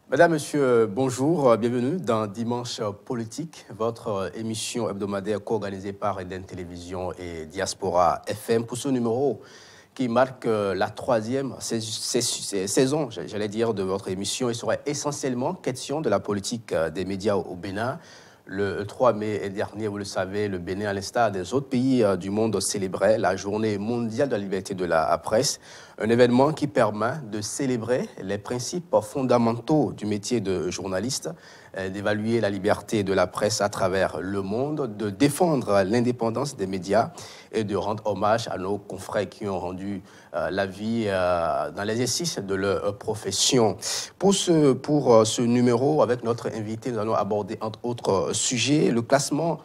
Madame, Monsieur, bonjour, bienvenue dans Dimanche Politique, votre émission hebdomadaire co-organisée par Eden Télévision et Diaspora FM. Pour ce numéro qui marque la troisième saison, j'allais dire, de votre émission, il serait essentiellement question de la politique des médias au Bénin. Le 3 mai dernier, vous le savez, le Bénin, à l'instar des autres pays du monde, célébrait la journée mondiale de la liberté de la presse, un événement qui permet de célébrer les principes fondamentaux du métier de journaliste, d'évaluer la liberté de la presse à travers le monde, de défendre l'indépendance des médias et de rendre hommage à nos confrères qui ont rendu la vie dans l'exercice de leur profession. Pour ce numéro, avec notre invité, nous allons aborder entre autres sujets le classement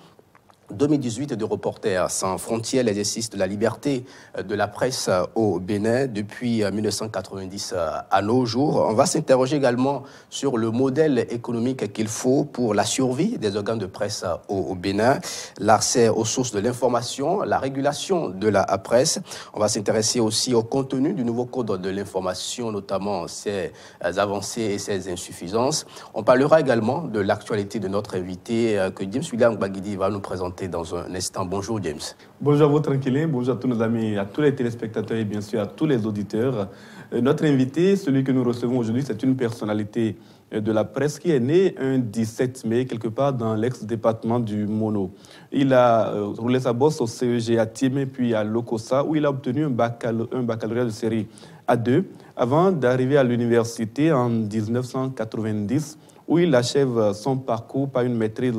2018 de Reporters sans frontières, l'exercice de la liberté de la presse au Bénin depuis 1990 à nos jours. On va s'interroger également sur le modèle économique qu'il faut pour la survie des organes de presse au Bénin, l'accès aux sources de l'information, la régulation de la presse. On va s'intéresser aussi au contenu du nouveau code de l'information, notamment ses avancées et ses insuffisances. On parlera également de l'actualité de notre invité que James William Gbagidi va nous présenter dans un instant. Bonjour James. Bonjour à vous tranquillin, bonjour à tous nos amis, à tous les téléspectateurs et bien sûr à tous les auditeurs. Notre invité, celui que nous recevons aujourd'hui, c'est une personnalité de la presse qui est né un 17 mai quelque part dans l'ex-département du Mono. Il a roulé sa bosse au CEG à Tiémé puis à Lokossa où il a obtenu un baccalauréat de série A2 avant d'arriver à l'université en 1990 où il achève son parcours par une maîtrise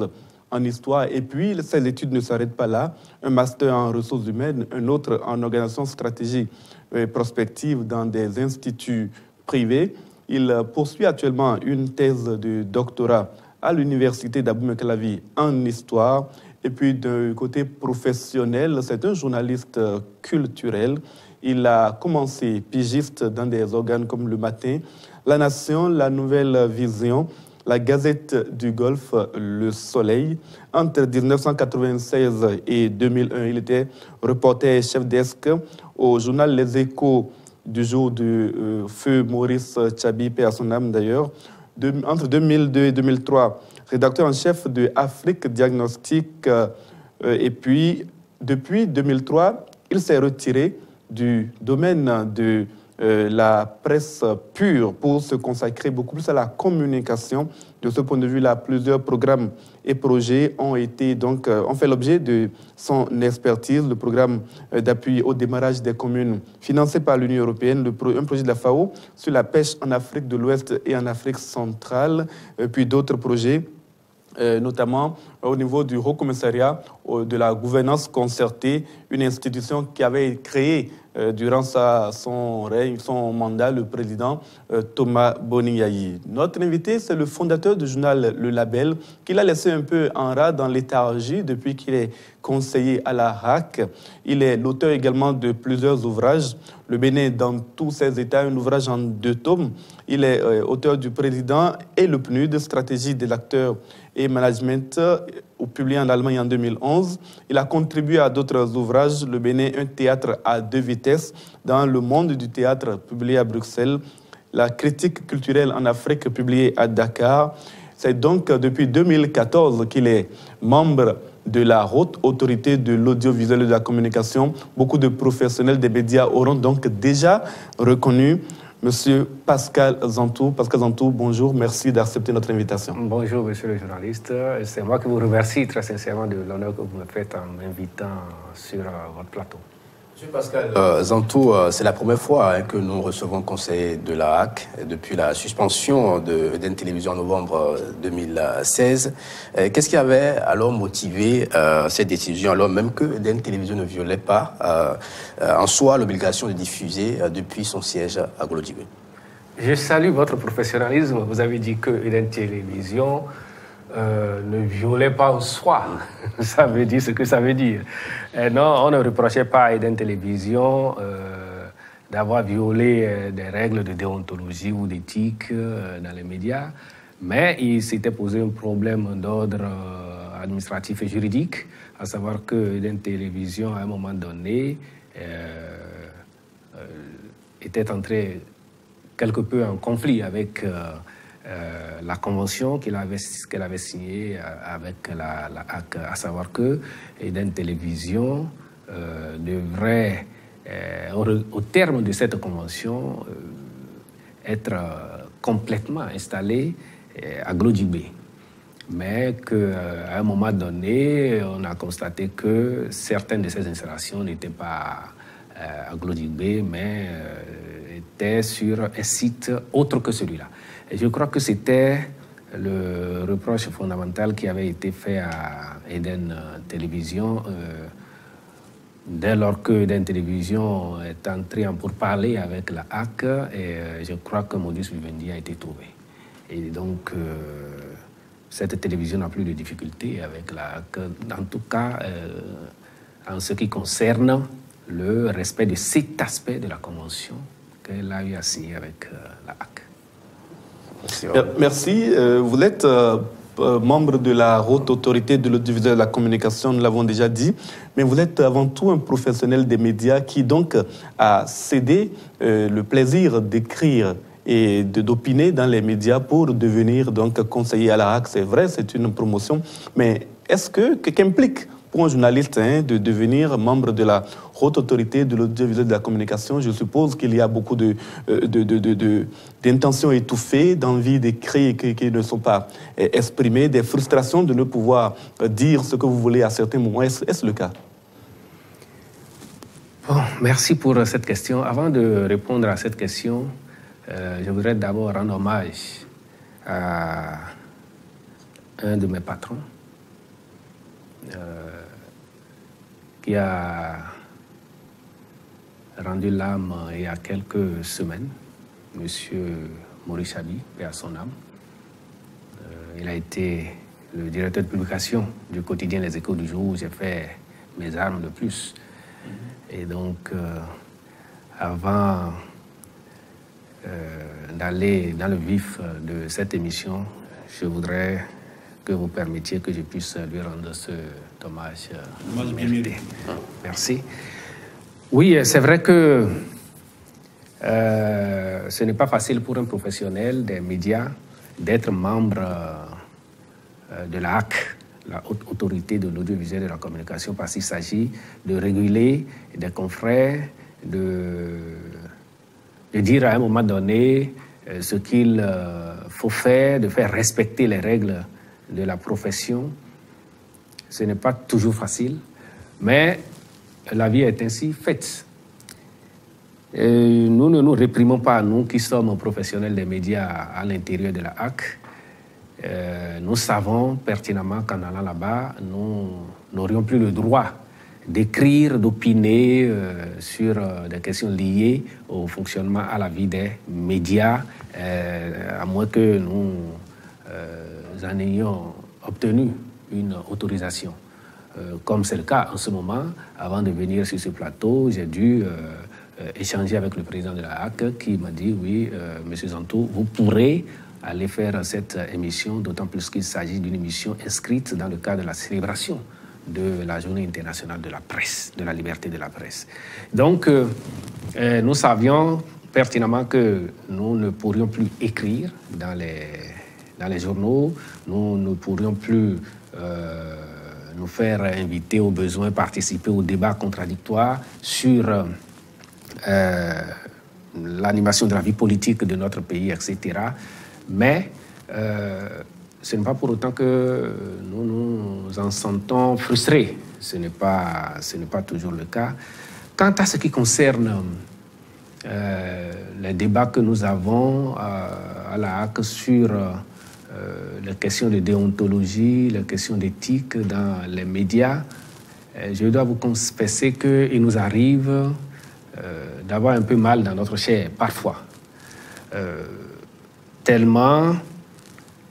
en histoire. Et puis, ses études ne s'arrêtent pas là. Un master en ressources humaines, un autre en organisation stratégique et prospective dans des instituts privés. Il poursuit actuellement une thèse de doctorat à l'université d'Abou-Mekalavi en histoire. Et puis, d'un côté professionnel, c'est un journaliste culturel. Il a commencé pigiste dans des organes comme Le Matin, La Nation, La Nouvelle Vision, la Gazette du Golfe, Le Soleil. Entre 1996 et 2001, il était reporter chef desk au journal Les Échos du jour de feu Maurice Tchabi, paix à son âme d'ailleurs. Entre 2002 et 2003, rédacteur en chef de Afrique Diagnostic. Et puis, depuis 2003, il s'est retiré du domaine de la presse pure pour se consacrer beaucoup plus à la communication. De ce point de vue-là, plusieurs programmes et projets ont fait l'objet de son expertise. Le programme d'appui au démarrage des communes financé par l'Union européenne, un projet de la FAO sur la pêche en Afrique de l'Ouest et en Afrique centrale, puis d'autres projets, notamment au niveau du Haut Commissariat de la gouvernance concertée, une institution qui avait été créée durant son mandat, le président Thomas Boniayi. Notre invité, c'est le fondateur du journal Le Label, qu'il a laissé un peu en rade dans léthargie depuis qu'il est conseiller à la HAC. Il est l'auteur également de plusieurs ouvrages. Le Bénin dans tous ses états, un ouvrage en 2 tomes. Il est auteur du Président et le PNUD, stratégie des acteurs et management, publié en Allemagne en 2011. Il a contribué à d'autres ouvrages, Le Bénin, un théâtre à 2 vitesses, dans Le Monde du théâtre, publié à Bruxelles, La critique culturelle en Afrique, publié à Dakar. C'est donc depuis 2014 qu'il est membre de la haute autorité de l'audiovisuel et de la communication. Beaucoup de professionnels des médias auront donc déjà reconnu Monsieur Pascal Zantou. Pascal Zantou, bonjour, merci d'accepter notre invitation. Bonjour, monsieur le journaliste. C'est moi qui vous remercie très sincèrement de l'honneur que vous me faites en m'invitant sur votre plateau. Monsieur Pascal Zantou, c'est la première fois que nous recevons le conseil de la HAC depuis la suspension d'Eden Télévision en novembre 2016. Qu'est-ce qui avait alors motivé cette décision, alors même que Eden Télévision ne violait pas en soi l'obligation de diffuser depuis son siège à Golodjibé? Je salue votre professionnalisme. Vous avez dit que Eden Télévision ne violait pas en soi. Ça veut dire ce que ça veut dire. Non, on ne reprochait pas à Eden Télévision d'avoir violé des règles de déontologie ou d'éthique dans les médias, mais il s'était posé un problème d'ordre administratif et juridique, à savoir que Eden Télévision, à un moment donné, était entré quelque peu en conflit avec la convention qu'elle avait signée avec la HAC, à savoir que Eden Télévision devrait, au terme de cette convention, être complètement installée à Glodjibé. Mais qu'à un moment donné, on a constaté que certaines de ces installations n'étaient pas à Glodjibé, mais étaient sur un site autre que celui-là. Et je crois que c'était le reproche fondamental qui avait été fait à Eden Télévision dès lors que Eden Télévision est entré en pourparlers avec la HAC, et je crois que modus vivendi a été trouvé. Et donc, cette télévision n'a plus de difficultés avec la HAC, en tout cas en ce qui concerne le respect de cet aspect de la convention qu'elle a eu à signer avec la HAC. Merci. Vous êtes membre de la haute autorité de l'audiovisuel et de la communication, nous l'avons déjà dit, mais vous êtes avant tout un professionnel des médias qui donc a cédé le plaisir d'écrire et d'opiner dans les médias pour devenir donc conseiller à la HAC. C'est vrai, c'est une promotion, mais qu'implique pour un journaliste de devenir membre de la haute autorité de l'audiovisuel et de la communication? Je suppose qu'il y a beaucoup d'intentions étouffées, d'envie d'écrire qui ne sont pas exprimées, des frustrations de ne pouvoir dire ce que vous voulez à certains moments. Est-ce le cas? Bon, merci pour cette question. Avant de répondre à cette question, je voudrais d'abord rendre hommage à un de mes patrons, qui a rendu l'âme il y a quelques semaines, M. Maurice Chabi, paix à son âme. Il a été le directeur de publication du quotidien Les Échos du jour où j'ai fait mes armes le plus. Et donc, avant d'aller dans le vif de cette émission, je voudrais que vous permettiez que je puisse lui rendre ce hommage mérité. Merci. Oui, c'est vrai que ce n'est pas facile pour un professionnel des médias d'être membre de la HAC, la haute autorité de l'audiovisuel et de la communication, parce qu'il s'agit de réguler des confrères, de dire à un moment donné ce qu'il faut faire, de faire respecter les règles de la profession. Ce n'est pas toujours facile, mais la vie est ainsi faite. Et nous ne nous réprimons pas, nous qui sommes professionnels des médias à l'intérieur de la HAC. Nous savons pertinemment qu'en allant là-bas, nous n'aurions plus le droit d'écrire, d'opiner sur des questions liées au fonctionnement, à la vie des médias, à moins que nous en ayons obtenu une autorisation. Comme c'est le cas en ce moment, avant de venir sur ce plateau, j'ai dû échanger avec le président de la HAC qui m'a dit, oui, M. Zantou, vous pourrez aller faire cette émission, d'autant plus qu'il s'agit d'une émission inscrite dans le cadre de la célébration de la Journée internationale de la presse, de la liberté de la presse. Donc, nous savions pertinemment que nous ne pourrions plus écrire dans les journaux, nous ne pourrions plus nous faire inviter au besoin, participer au débat contradictoire sur l'animation de la vie politique de notre pays, etc. Mais ce n'est pas pour autant que nous nous en sentons frustrés. Ce n'est pas toujours le cas. Quant à ce qui concerne les débats que nous avons à la HAC sur les questions de déontologie, les questions d'éthique dans les médias, je dois vous confesser qu'il nous arrive d'avoir un peu mal dans notre chair, parfois. Tellement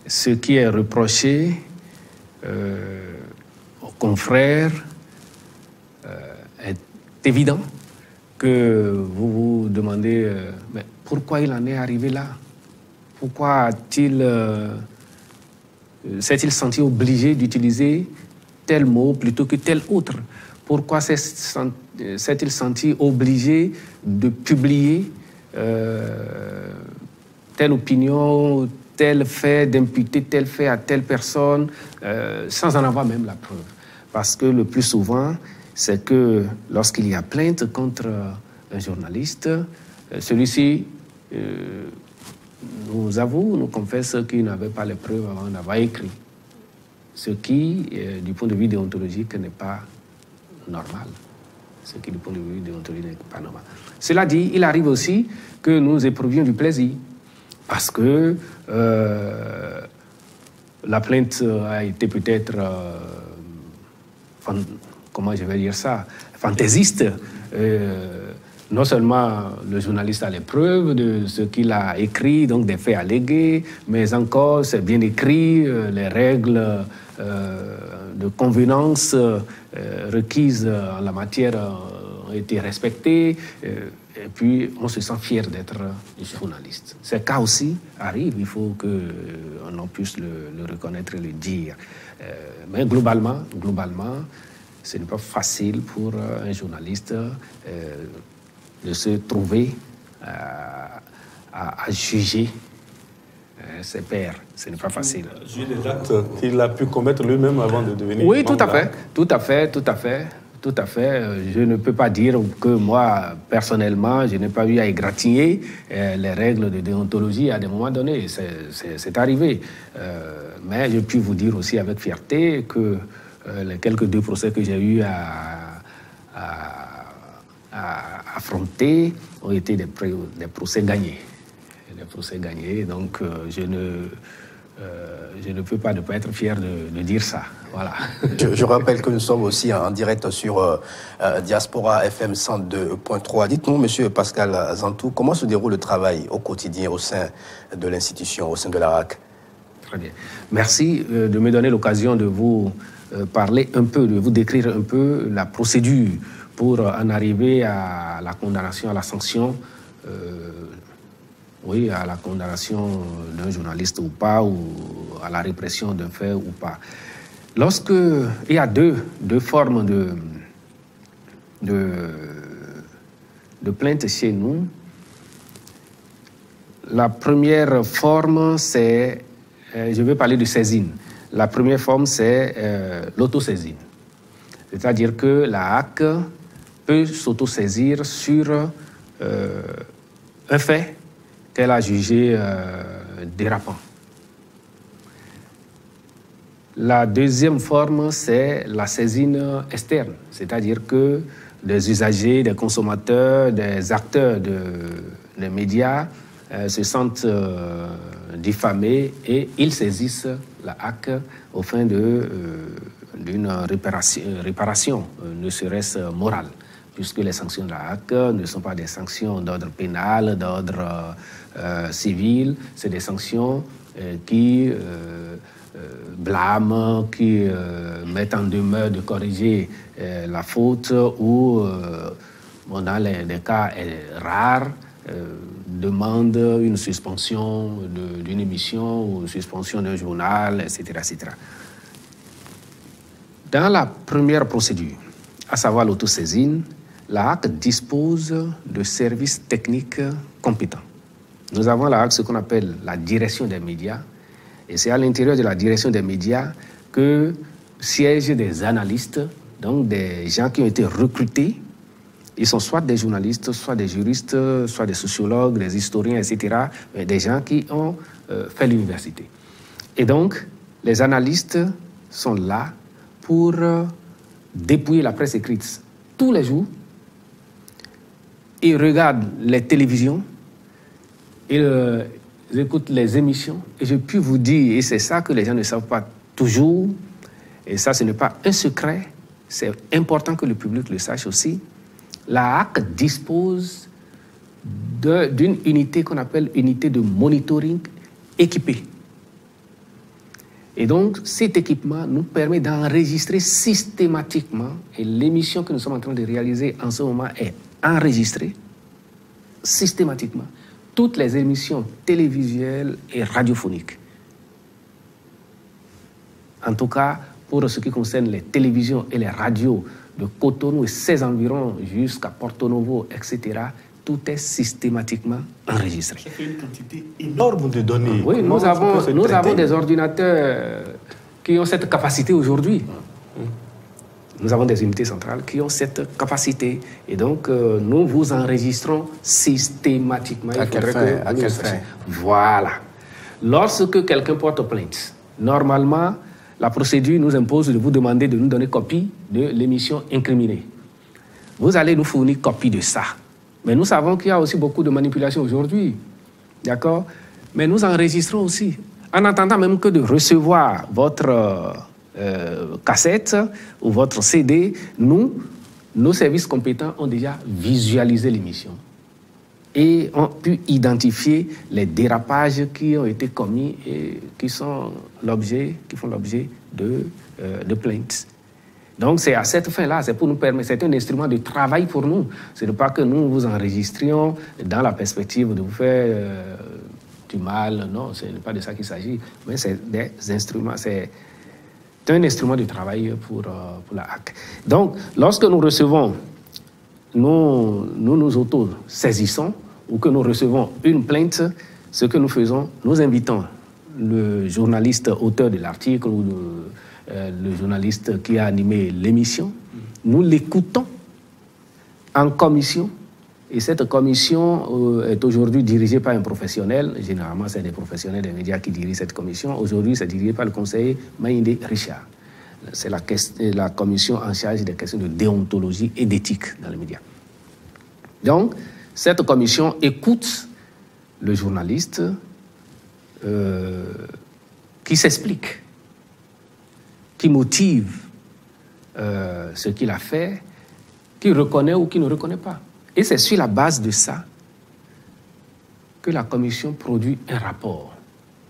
ce qui est reproché aux confrères est évident que vous vous demandez mais pourquoi il en est arrivé là? Pourquoi s'est-il senti obligé d'utiliser tel mot plutôt que tel autre? Pourquoi s'est-il senti obligé de publier telle opinion, tel fait, d'imputer tel fait à telle personne, sans en avoir même la preuve. Parce que le plus souvent, c'est que lorsqu'il y a plainte contre un journaliste, celui-ci nous avoue, nous confesse qu'il n'avait pas les preuves avant d'avoir écrit. Ce qui, du point de vue déontologique, n'est pas normal. Ce qui, du point de vue déontologique, n'est pas normal. Cela dit, il arrive aussi que nous éprouvions du plaisir. Parce que la plainte a été peut-être, comment je vais dire ça, fantaisiste. Non seulement le journaliste a les preuves de ce qu'il a écrit, donc des faits allégués, mais encore c'est bien écrit, les règles de convenance requises en la matière ont été respectées, et puis on se sent fier d'être journaliste. Ces cas aussi arrivent, il faut qu'on en puisse le reconnaître et le dire. Mais globalement, ce n'est pas facile pour un journaliste de se trouver à juger ses pairs. Ce n'est pas facile. Juger des actes qu'il a pu commettre lui-même avant de devenir... Oui, tout à fait. Je ne peux pas dire que moi, personnellement, je n'ai pas eu à égratigner les règles de déontologie à des moments donnés. C'est arrivé. Mais je puis vous dire aussi avec fierté que les quelques 2 procès que j'ai eu à affronter ont été des procès gagnés. Des procès gagnés, donc je ne peux pas ne pas être fier de dire ça. Voilà. Je rappelle que nous sommes aussi en direct sur Diaspora FM 102.3. Dites-nous, Monsieur Pascal Zantou, comment se déroule le travail au quotidien au sein de l'institution, au sein de l'ARAC? Très bien. Merci de me donner l'occasion de vous parler un peu, de vous décrire un peu la procédure pour en arriver à la condamnation, à la sanction, à la condamnation d'un journaliste ou pas, ou à la répression d'un fait ou pas. Lorsque il y a deux formes de plainte chez nous, la première forme, c'est, je vais parler de saisine. La première forme, c'est l'autosaisine. C'est-à-dire que la HAC peut s'autosaisir sur un fait qu'elle a jugé dérapant. La deuxième forme, c'est la saisine externe, c'est-à-dire que des usagers, des consommateurs, des acteurs des médias se sentent diffamés et ils saisissent la HAC au fin d'une réparation, ne serait-ce morale, puisque les sanctions de la HAC ne sont pas des sanctions d'ordre pénal, d'ordre civil, c'est des sanctions qui blâment, qui mettent en demeure de corriger la faute ou, dans les cas rares, demande une suspension d'une émission ou une suspension d'un journal, etc., etc. Dans la première procédure, à savoir l'autosaisine, la HAC dispose de services techniques compétents. Nous avons la HAC, ce qu'on appelle la direction des médias, et c'est à l'intérieur de la direction des médias que siègent des analystes, donc des gens qui ont été recrutés. Ils sont soit des journalistes, soit des juristes, soit des sociologues, des historiens, etc., mais des gens qui ont fait l'université. Et donc, les analystes sont là pour dépouiller la presse écrite tous les jours. Ils regardent les télévisions, ils écoutent les émissions, et je puis vous dire, et c'est ça que les gens ne savent pas toujours, et ça, ce n'est pas un secret, c'est important que le public le sache aussi. La HAC dispose d'une unité qu'on appelle unité de monitoring équipée. Et donc, cet équipement nous permet d'enregistrer systématiquement, et l'émission que nous sommes en train de réaliser en ce moment est enregistrée systématiquement, toutes les émissions télévisuelles et radiophoniques. En tout cas, pour ce qui concerne les télévisions et les radios de Cotonou et ses environs jusqu'à Porto Novo, etc., tout est systématiquement enregistré. Ça fait une quantité énorme de données. Oui, nous avons des ordinateurs qui ont cette capacité aujourd'hui. Nous avons des unités centrales qui ont cette capacité. Et donc, nous vous enregistrons systématiquement. À quelle fin? Voilà. Lorsque quelqu'un porte plainte, normalement, la procédure nous impose de vous demander de nous donner copie de l'émission incriminée. Vous allez nous fournir copie de ça. Mais nous savons qu'il y a aussi beaucoup de manipulations aujourd'hui. D'accord? Mais nous enregistrons aussi. En attendant même que de recevoir votre cassette ou votre CD, nos services compétents ont déjà visualisé l'émission et ont pu identifier les dérapages qui ont été commis et qui font l'objet de plaintes. Donc c'est à cette fin-là, c'est pour nous permettre, c'est un instrument de travail pour nous. Ce n'est pas que nous vous enregistrions dans la perspective de vous faire du mal, non, ce n'est pas de ça qu'il s'agit, mais c'est des instruments, c'est un instrument de travail pour la HAC. Donc, lorsque nous recevons, nous auto-saisissons ou que nous recevons une plainte, ce que nous faisons, nous invitons le journaliste auteur de l'article ou le journaliste qui a animé l'émission, nous l'écoutons en commission. Et cette commission est aujourd'hui dirigée par un professionnel. Généralement, c'est des professionnels des médias qui dirigent cette commission. Aujourd'hui, c'est dirigé par le conseiller Maïndé Richard. C'est la commission en charge des questions de déontologie et d'éthique dans les médias. Donc, cette commission écoute le journaliste qui s'explique, qui motive ce qu'il a fait, qui reconnaît ou qui ne reconnaît pas. Et c'est sur la base de ça que la commission produit un rapport.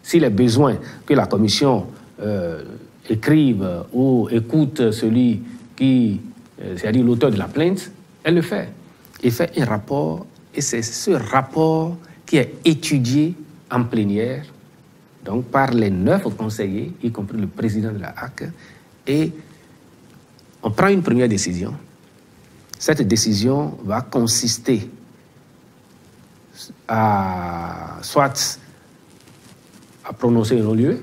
S'il est besoin que la commission écrive ou écoute celui qui, c'est-à-dire l'auteur de la plainte, elle le fait. Elle fait un rapport, et c'est ce rapport qui est étudié en plénière, donc par les 9 conseillers, y compris le président de la HAC, et on prend une première décision. Cette décision va consister soit à prononcer un non-lieu,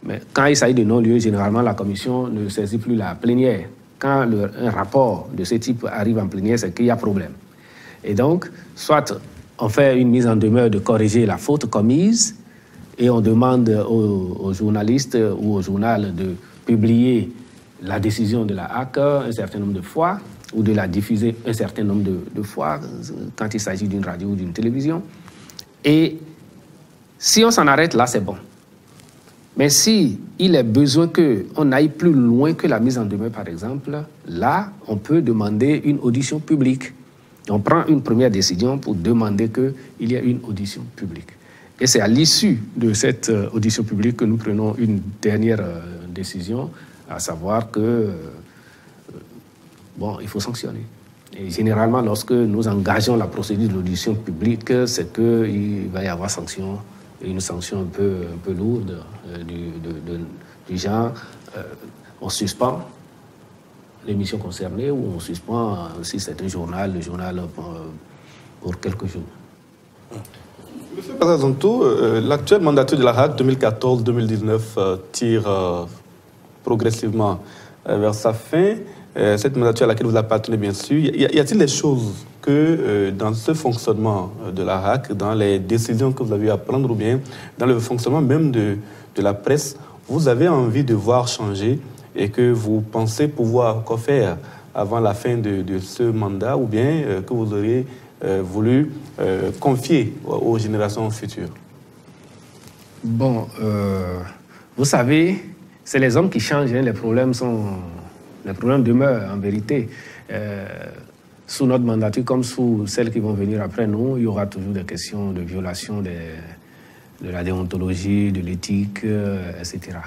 mais quand il s'agit de non-lieu, généralement la commission ne saisit plus la plénière. Quand un rapport de ce type arrive en plénière, c'est qu'il y a problème. Et donc, soit on fait une mise en demeure de corriger la faute commise et on demande aux journalistes ou au journal de publier la décision de la HAC un certain nombre de fois ou de la diffuser un certain nombre de fois quand il s'agit d'une radio ou d'une télévision. Et si on s'en arrête là, c'est bon. Mais si il est besoin qu'on aille plus loin que la mise en demeure, par exemple, là, on peut demander une audition publique. On prend une première décision pour demander qu'il y ait une audition publique. Et c'est à l'issue de cette audition publique que nous prenons une dernière décision, à savoir que, il faut sanctionner. Et généralement, lorsque nous engageons la procédure de l'audition publique, c'est qu'il va y avoir sanction, une sanction un peu lourde, du genre, on suspend l'émission concernée ou on suspend, si c'est un journal, le journal pour quelques jours. Monsieur Pazazonto, l'actuel mandature de la HAC 2014-2019 tire progressivement vers sa fin. Cette mandature à laquelle vous appartenez, bien sûr. Y a-t-il des choses que dans ce fonctionnement de la HAC, dans les décisions que vous avez à prendre ou bien dans le fonctionnement même de la presse, vous avez envie de voir changer et que vous pensez pouvoir encore faire avant la fin de ce mandat ou bien que vous auriez voulu confier aux générations futures? Bon, vous savez, c'est les hommes qui changent, hein, les problèmes demeurent en vérité. Sous notre mandature comme sous celles qui vont venir après nous, il y aura toujours des questions de violation de la déontologie, de l'éthique, etc.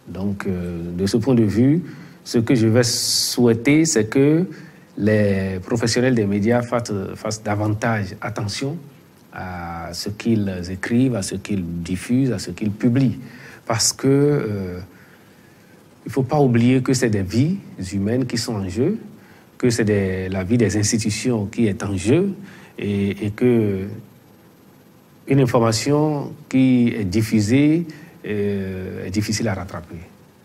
Donc, de ce point de vue, ce que je vais souhaiter, c'est que les professionnels des médias fassent davantage attention à ce qu'ils écrivent, à ce qu'ils diffusent, à ce qu'ils publient. Parce que il ne faut pas oublier que c'est des vies humaines qui sont en jeu, que c'est la vie des institutions qui est en jeu et que une information qui est diffusée est difficile à rattraper.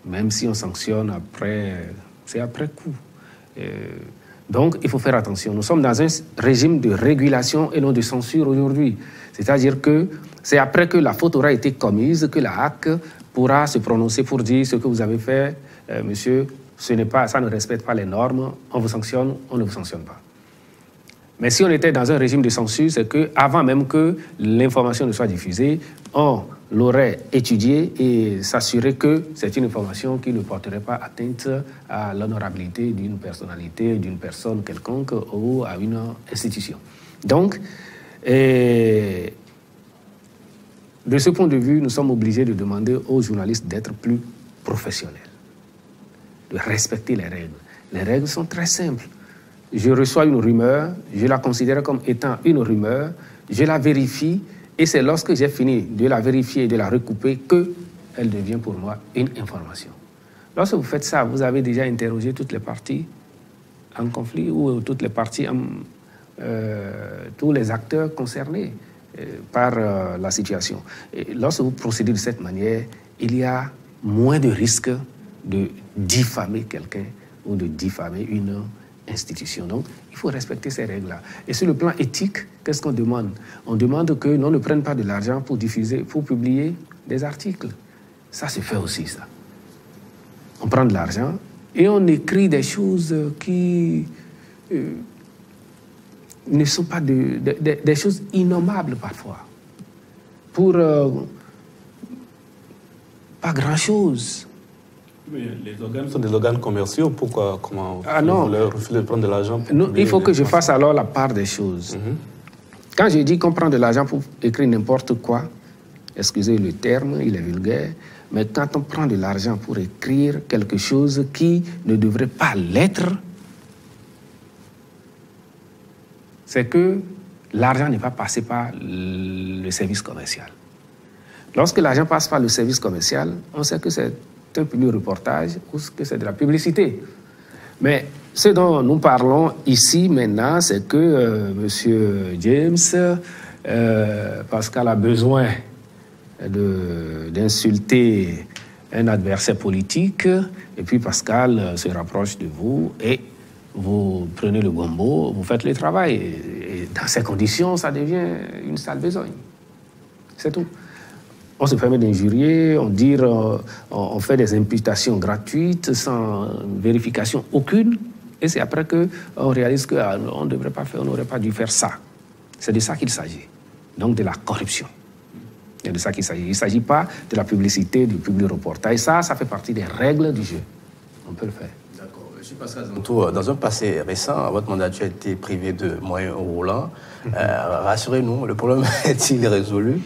Même si on sanctionne après, c'est après coup. Donc, il faut faire attention. Nous sommes dans un régime de régulation et non de censure aujourd'hui. C'est-à-dire que c'est après que la faute aura été commise que la HAC pourra se prononcer pour dire ce que vous avez fait, monsieur, ça ne respecte pas les normes, on vous sanctionne, on ne vous sanctionne pas. Mais si on était dans un régime de censure, c'est qu'avant même que l'information ne soit diffusée, on l'aurait étudiée et s'assurer que c'est une information qui ne porterait pas atteinte à l'honorabilité d'une personnalité, d'une personne quelconque ou à une institution. Donc, de ce point de vue, nous sommes obligés de demander aux journalistes d'être plus professionnels, de respecter les règles. Les règles sont très simples. Je reçois une rumeur, je la considère comme étant une rumeur, je la vérifie, et c'est lorsque j'ai fini de la vérifier et de la recouper qu'elle devient pour moi une information. Lorsque vous faites ça, vous avez déjà interrogé toutes les parties en conflit ou toutes les parties, tous les acteurs concernés par la situation. Et lorsque vous procédez de cette manière, il y a moins de risques de diffamer quelqu'un ou de diffamer une institution. Donc, il faut respecter ces règles-là. Et sur le plan éthique, qu'est-ce qu'on demande? On demande que l'on ne prenne pas de l'argent pour diffuser, pour publier des articles. Ça se fait aussi, ça. On prend de l'argent et on écrit des choses qui ne sont pas des choses innommables parfois. Pour pas grand-chose. Mais les organes sont des organes commerciaux. Pourquoi non. Vous leur refusez de prendre de l'argent? Il faut que je fasse alors la part des choses. Quand je dis qu'on prend de l'argent pour écrire n'importe quoi, excusez le terme, il est vulgaire, mais quand on prend de l'argent pour écrire quelque chose qui ne devrait pas l'être, c'est que l'argent n'est pas passé par le service commercial. Lorsque l'argent passe par le service commercial, on sait que c'est un public reportage ou que c'est de la publicité. Mais ce dont nous parlons ici maintenant, c'est que M. James, Pascal a besoin d'insulter un adversaire politique, et puis Pascal se rapproche de vous et vous prenez le gombo, vous faites le travail. Et dans ces conditions, ça devient une sale besogne. C'est tout. On se permet d'injurier, on fait des imputations gratuites sans vérification aucune, et c'est après qu'on réalise qu'on ne devrait pas faire, on n'aurait pas dû faire ça. C'est de ça qu'il s'agit, donc de la corruption. C'est de ça qu'il s'agit. Il ne s'agit pas de la publicité, du public reportage. Ça fait partie des règles du jeu. On peut le faire. D'accord. M. Pascal Zantou, dans un passé récent, votre mandature a été privé de moyens roulants. Rassurez-nous, le problème est-il résolu?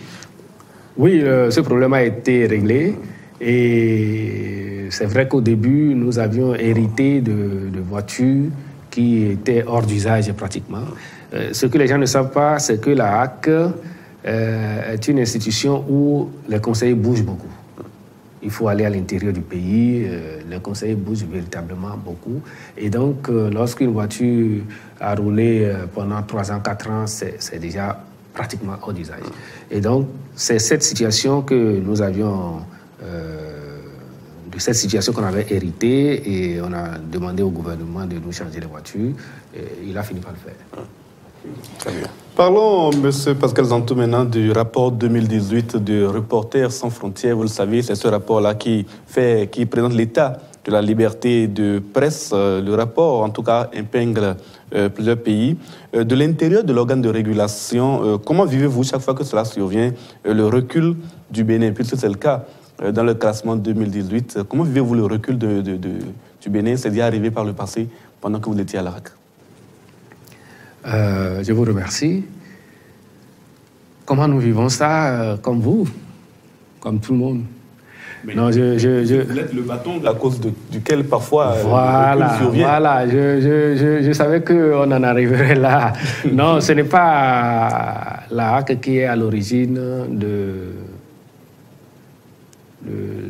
Oui, ce problème a été réglé et c'est vrai qu'au début, nous avions hérité de voitures qui étaient hors d'usage pratiquement. Ce que les gens ne savent pas, c'est que la HAC est une institution où les conseillers bougent beaucoup. Il faut aller à l'intérieur du pays, les conseillers bougent véritablement beaucoup. Et donc, lorsqu'une voiture a roulé pendant 3 ans, 4 ans, c'est déjà pratiquement hors d'usage. Et donc, c'est cette situation que nous avions, de cette situation qu'on avait héritée, et on a demandé au gouvernement de nous changer les voitures, et il a fini par le faire. Très bien. Parlons, M. Pascal Zantou, maintenant du rapport 2018 de Reporters sans frontières. Vous le savez, c'est ce rapport-là qui présente l'état de la liberté de presse. Le rapport, en tout cas, épingle plusieurs pays. De l'intérieur de l'organe de régulation, comment vivez-vous chaque fois que cela survient, le recul du Bénin, puisque c'est le cas dans le classement 2018. Comment vivez-vous le recul du Bénin? C'est déjà arrivé par le passé, pendant que vous étiez à la RAC. Je vous remercie. Comment nous vivons ça? Comme vous, comme tout le monde. Mais non, vous êtes le bâton à cause duquel parfois voilà, je savais qu'on en arriverait là. Non, ce n'est pas la HAC qui est à l'origine de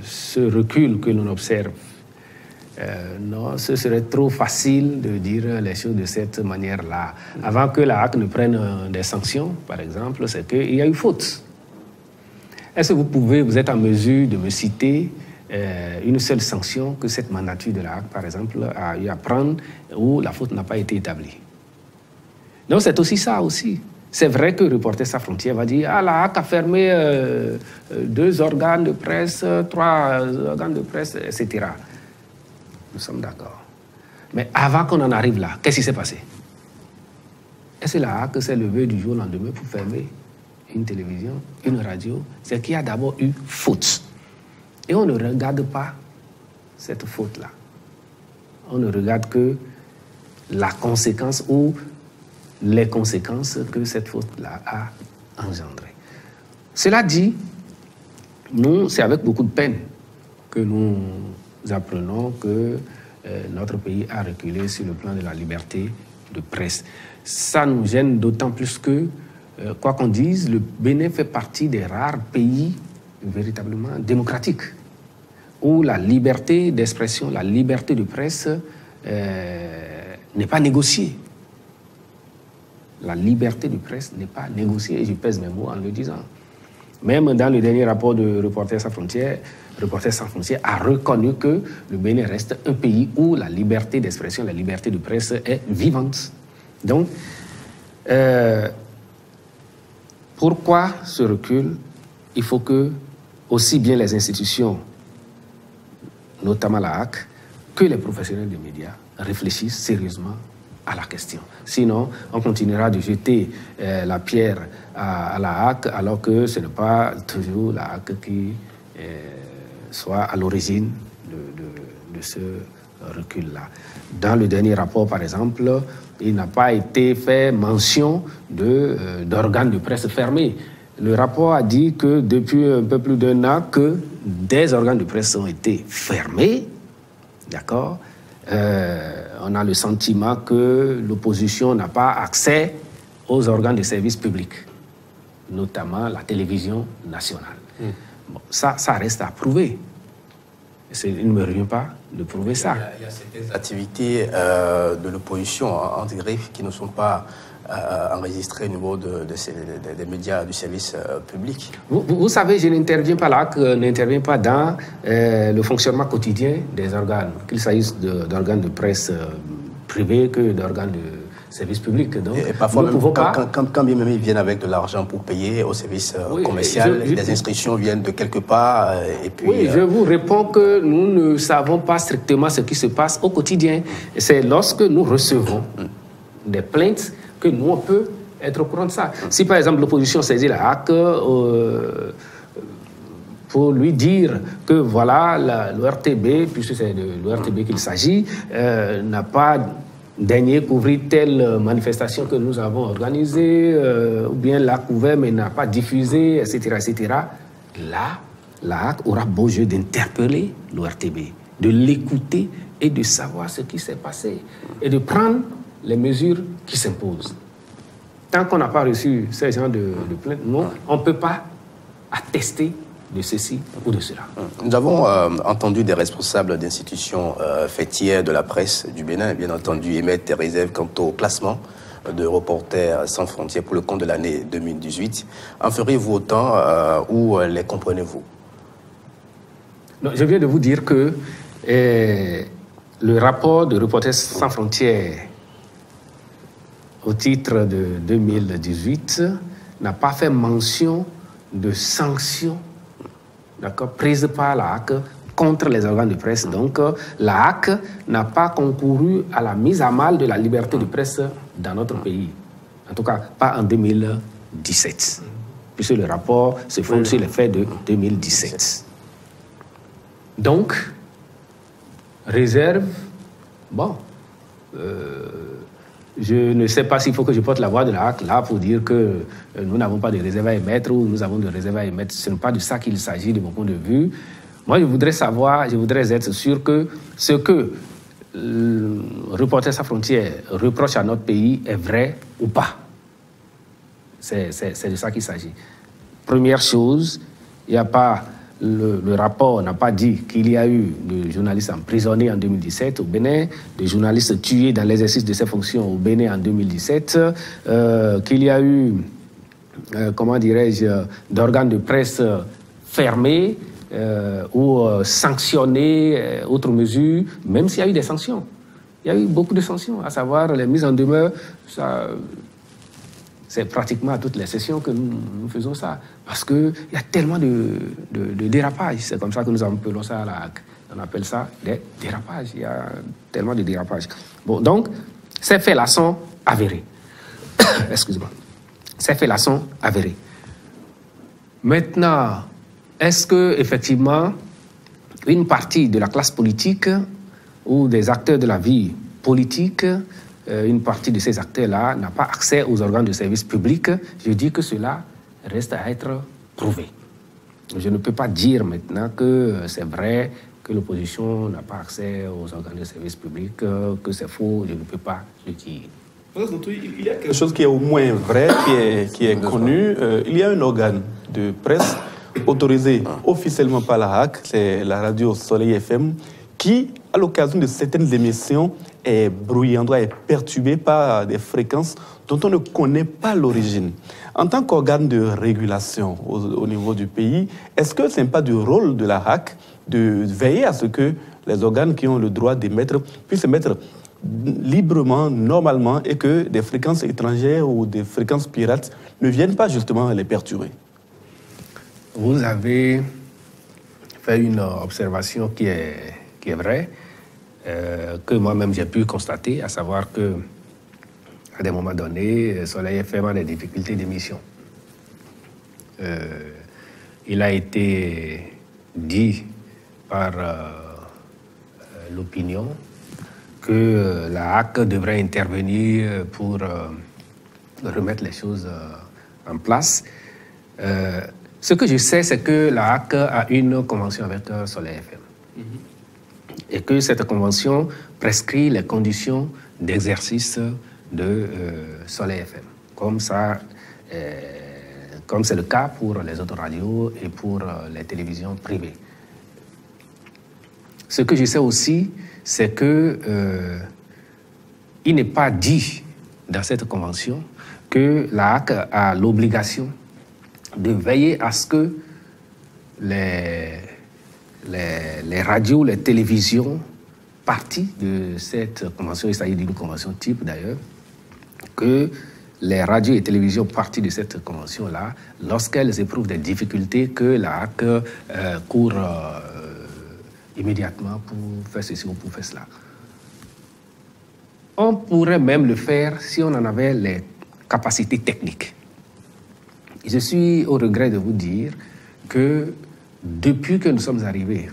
ce recul que l'on observe. Non, ce serait trop facile de dire les choses de cette manière-là. Avant que la HAC ne prenne des sanctions, par exemple, c'est qu'il y a eu faute. Est-ce que vous êtes en mesure de me citer une seule sanction que cette mandature de la HAC, par exemple, a eu à prendre où la faute n'a pas été établie? Donc c'est aussi ça aussi. C'est vrai que Reporters sans frontières va dire « Ah, la HAC a fermé 2 organes de presse, 3 organes de presse, etc. » Nous sommes d'accord. Mais avant qu'on en arrive là, qu'est-ce qui s'est passé? Est-ce que la HAC s'est levée du jour au lendemain pour fermer une télévision, une radio? C'est qu'il y a d'abord eu faute. Et on ne regarde pas cette faute-là. On ne regarde que la conséquence ou les conséquences que cette faute-là a engendrées. Cela dit, nous, c'est avec beaucoup de peine que nous apprenons que notre pays a reculé sur le plan de la liberté de presse. Ça nous gêne d'autant plus que, quoi qu'on dise, le Bénin fait partie des rares pays véritablement démocratiques où la liberté d'expression, la liberté de presse n'est pas négociée. La liberté de presse n'est pas négociée, et je pèse mes mots en le disant. Même dans le dernier rapport de Reporters sans frontières a reconnu que le Bénin reste un pays où la liberté d'expression, la liberté de presse est vivante. Donc, pourquoi ce recul? Il faut que aussi bien les institutions, notamment la HAC, que les professionnels des médias réfléchissent sérieusement à la question. Sinon, on continuera de jeter la pierre à la HAC alors que ce n'est pas toujours la HAC qui soit à l'origine de ce recul-là. Dans le dernier rapport, par exemple, il n'a pas été fait mention d'organes de presse fermés. Le rapport a dit que depuis un peu plus d'1 an, que des organes de presse ont été fermés. D'accord? On a le sentiment que l'opposition n'a pas accès aux organes de service public, notamment la télévision nationale. Bon, ça reste à prouver. Il ne me revient pas de prouver ça. Il y a certaines activités de l'opposition, en dirait, qui ne sont pas enregistrées au niveau des médias du service public. Vous savez, je n'interviens pas là, que n'interviens pas dans le fonctionnement quotidien des organes, qu'il s'agisse d'organes de presse privés que d'organes de service public. Donc, et parfois, même quand bien même ils viennent avec de l'argent pour payer au service commercial, les inscriptions viennent de quelque part. Et puis, oui, je vous réponds que nous ne savons pas strictement ce qui se passe au quotidien. C'est lorsque nous recevons des plaintes que nous, on peut être au courant de ça. Si, par exemple, l'opposition saisit la HAC pour lui dire que, voilà, l'ORTB, puisque c'est de l'ORTB qu'il s'agit, n'a pas daigné couvrir telle manifestation que nous avons organisée, ou bien l'a couvert mais n'a pas diffusé, etc., etc. Là, la HAC aura beau jeu d'interpeller l'ORTB, de l'écouter et de savoir ce qui s'est passé, et de prendre les mesures qui s'imposent. Tant qu'on n'a pas reçu ces gens de plaintes, non, on ne peut pas attester de ceci ou de cela. Nous avons entendu des responsables d'institutions fêtières de la presse du Bénin, bien entendu, émettre des réserves quant au classement de Reporters sans frontières pour le compte de l'année 2018. En ferez-vous autant ou les comprenez-vous? Non, je viens de vous dire que le rapport de Reporters sans frontières au titre de 2018 n'a pas fait mention de sanctions, d'accord, prises par la HAC contre les organes de presse. Donc, la HAC n'a pas concouru à la mise à mal de la liberté de presse dans notre pays. En tout cas, pas en 2017, puisque le rapport se fonde sur les faits de 2017. Donc, réserve, bon, je ne sais pas s'il faut que je porte la voix de la HAC là pour dire que nous n'avons pas de réserve à émettre ou nous avons de réserve à émettre. Ce n'est pas de ça qu'il s'agit de mon point de vue. Moi, je voudrais savoir, je voudrais être sûr que ce que Reporters sans frontières reproche à notre pays est vrai ou pas. C'est de ça qu'il s'agit. Première chose, il n'y a pas le rapport n'a pas dit qu'il y a eu de journalistes emprisonnés en 2017 au Bénin, de journalistes tués dans l'exercice de ses fonctions au Bénin en 2017, qu'il y a eu, comment dirais-je, d'organes de presse fermés ou sanctionnés, autres mesures, même s'il y a eu des sanctions. Il y a eu beaucoup de sanctions, à savoir les mises en demeure. C'est pratiquement à toutes les sessions que nous faisons ça. Parce qu'il y a tellement de dérapages. C'est comme ça que nous appelons ça à la HAC. On appelle ça des dérapages. Il y a tellement de dérapages. Bon, donc, ces faits-là sont avérés. Excusez-moi. Ces faits-là sont avérés. Maintenant, est-ce que effectivement une partie de la classe politique ou des acteurs de la vie politique, une partie de ces acteurs-là n'a pas accès aux organes de service public? Je dis que cela reste à être prouvé. Je ne peux pas dire maintenant que c'est vrai que l'opposition n'a pas accès aux organes de service public, que c'est faux, je ne peux pas le dire. Il y a quelque chose qui est au moins vrai, qui est connu. Il y a un organe de presse autorisé officiellement par la HAC, c'est la radio Soleil FM, qui, à l'occasion de certaines émissions, est bruyant, est perturbé par des fréquences dont on ne connaît pas l'origine. En tant qu'organe de régulation au niveau du pays, est-ce que ce n'est pas du rôle de la HAC de veiller à ce que les organes qui ont le droit d'émettre puissent émettre librement, normalement, et que des fréquences étrangères ou des fréquences pirates ne viennent pas justement les perturber? Vous avez fait une observation qui est vraie, que moi-même j'ai pu constater, à savoir que à des moments donnés, Soleil FM a des difficultés d'émission. Il a été dit par l'opinion que la HAC devrait intervenir pour remettre les choses en place. Ce que je sais, c'est que la HAC a une convention avec Soleil FM. Et que cette convention prescrit les conditions d'exercice de Soleil FM, comme c'est le cas pour les autres radios et pour les télévisions privées. Ce que je sais aussi, c'est que il n'est pas dit dans cette convention que la HAC a l'obligation de veiller à ce que les radios, les télévisions parties de cette convention, il s'agit d'une convention type d'ailleurs, que les radios et télévisions parties de cette convention-là, lorsqu'elles éprouvent des difficultés, que la HAC court immédiatement pour faire ceci ou pour faire cela. On pourrait même le faire si on en avait les capacités techniques. Je suis au regret de vous dire que depuis que nous sommes arrivés,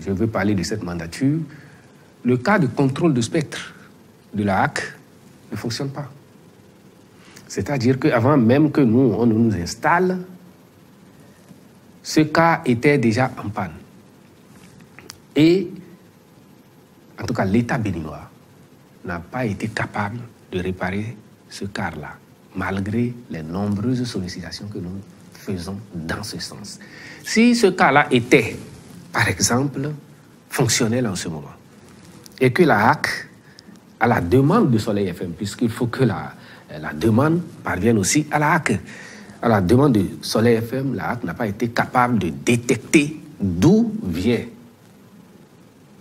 je veux parler de cette mandature, le cas de contrôle de spectre de la HAC ne fonctionne pas. C'est-à-dire qu'avant même que on nous installe, ce cas était déjà en panne. Et, en tout cas, l'État béninois n'a pas été capable de réparer ce quart-là, malgré les nombreuses sollicitations que nous faisons dans ce sens. Si ce cas-là était, par exemple, fonctionnel en ce moment, et que la HAC, à la demande de Soleil FM, puisqu'il faut que la demande parvienne aussi à la HAC, à la demande de Soleil FM, la HAC n'a pas été capable de détecter d'où vient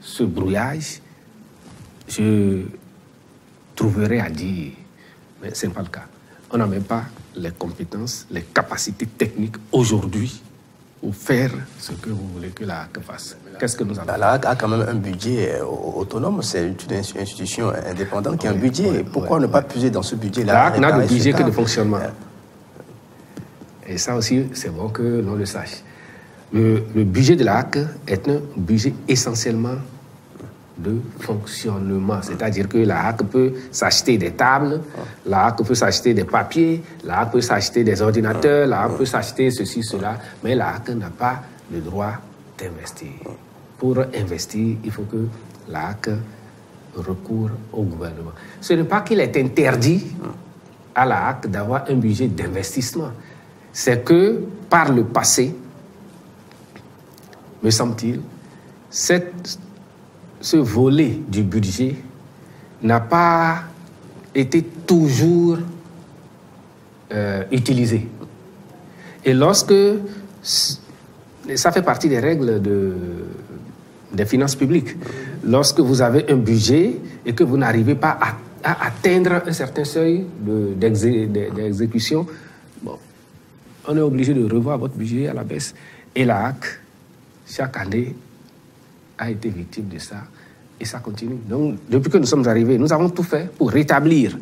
ce brouillage. Je trouverais à dire, mais ce n'est pas le cas. On n'a même pas les compétences, les capacités techniques aujourd'hui pour faire ce que vous voulez que la HAC fasse. Qu'est-ce que nous avons? La HAC a quand même un budget autonome, c'est une institution indépendante qui a un budget. Pourquoi ne pas puiser dans ce budget-là? La HAC n'a de budget que de fonctionnement. Et ça aussi, c'est bon que l'on le sache. Le budget de la HAC est un budget essentiellement de fonctionnement. C'est-à-dire que la HAC peut s'acheter des tables, la HAC peut s'acheter des papiers, la HAC peut s'acheter des ordinateurs, la HAC peut s'acheter ceci, cela, mais la HAC n'a pas le droit d'investir. Pour investir, il faut que la HAC recourt au gouvernement. Ce n'est pas qu'il est interdit à la HAC d'avoir un budget d'investissement. C'est que, par le passé, me semble-t-il, ce volet du budget n'a pas été toujours utilisé. Et lorsque, ça fait partie des règles des finances publiques, lorsque vous avez un budget et que vous n'arrivez pas à atteindre un certain seuil d'exécution, bon, on est obligé de revoir votre budget à la baisse. Et la HAC, chaque année, a été victime de ça. Et ça continue. Donc, depuis que nous sommes arrivés, nous avons tout fait pour rétablir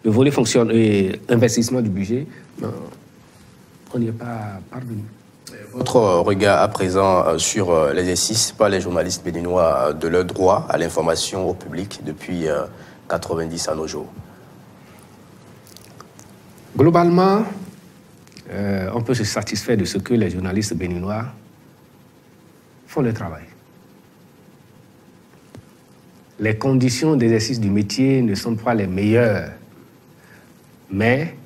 le volet investissement du budget. Mais on n'y est pas parvenu. Votre regard à présent sur l'exercice par les journalistes béninois de leur droit à l'information au public depuis 90 à nos jours? Globalement, on peut se satisfaire de ce que les journalistes béninois font le travail. Les conditions d'exercice du métier ne sont pas les meilleures. Mais,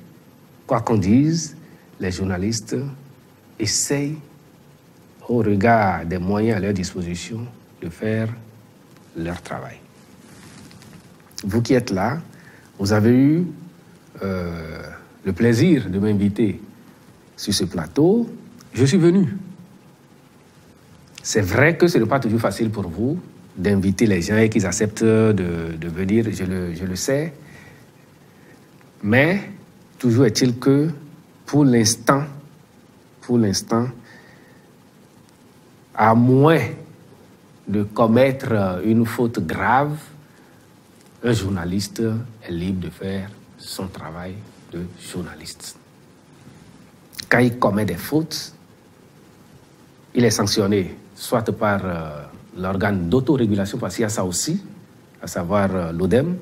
quoi qu'on dise, les journalistes essayent, au regard des moyens à leur disposition, de faire leur travail. Vous qui êtes là, vous avez eu le plaisir de m'inviter sur ce plateau. Je suis venu. C'est vrai que ce n'est pas toujours facile pour vous d'inviter les gens et qu'ils acceptent de venir, je le sais. Mais toujours est-il que, pour l'instant, à moins de commettre une faute grave, un journaliste est libre de faire son travail de journaliste. Quand il commet des fautes, il est sanctionné soit par l'organe d'autorégulation, parce qu'il y a ça aussi, à savoir l'ODEM,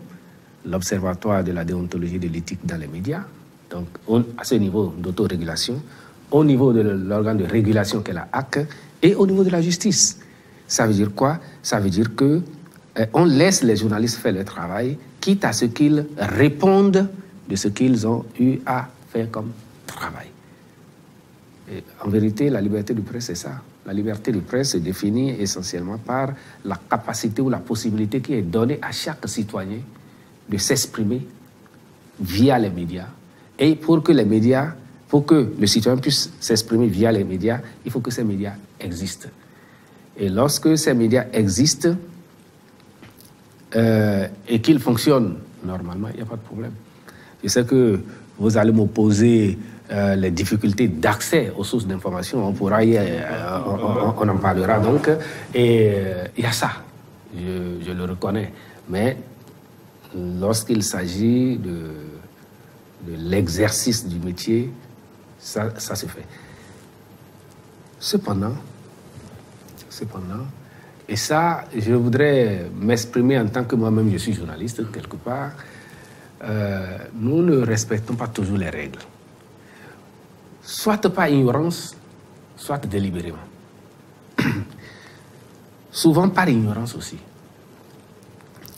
l'Observatoire de la déontologie et de l'éthique dans les médias. Donc, à ce niveau d'autorégulation, au niveau de l'organe de régulation qu'est la HAC, et au niveau de la justice. Ça veut dire quoi? Ça veut dire que on laisse les journalistes faire leur travail, quitte à ce qu'ils répondent de ce qu'ils ont eu à faire comme travail. Et en vérité, la liberté de presse, c'est ça. La liberté de presse se définit essentiellement par la capacité ou la possibilité qui est donnée à chaque citoyen de s'exprimer via les médias. Et pour que le citoyen puisse s'exprimer via les médias, il faut que ces médias existent. Et lorsque ces médias existent et qu'ils fonctionnent normalement, il n'y a pas de problème. Je sais que vous allez m'opposer les difficultés d'accès aux sources d'information. On pourra on en parlera donc. Et il y a ça, je le reconnais. Mais lorsqu'il s'agit de l'exercice du métier, ça se fait. Cependant, et ça, je voudrais m'exprimer en tant que moi-même, je suis journaliste quelque part, nous ne respectons pas toujours les règles. Soit par ignorance, soit délibérément. Souvent par ignorance aussi.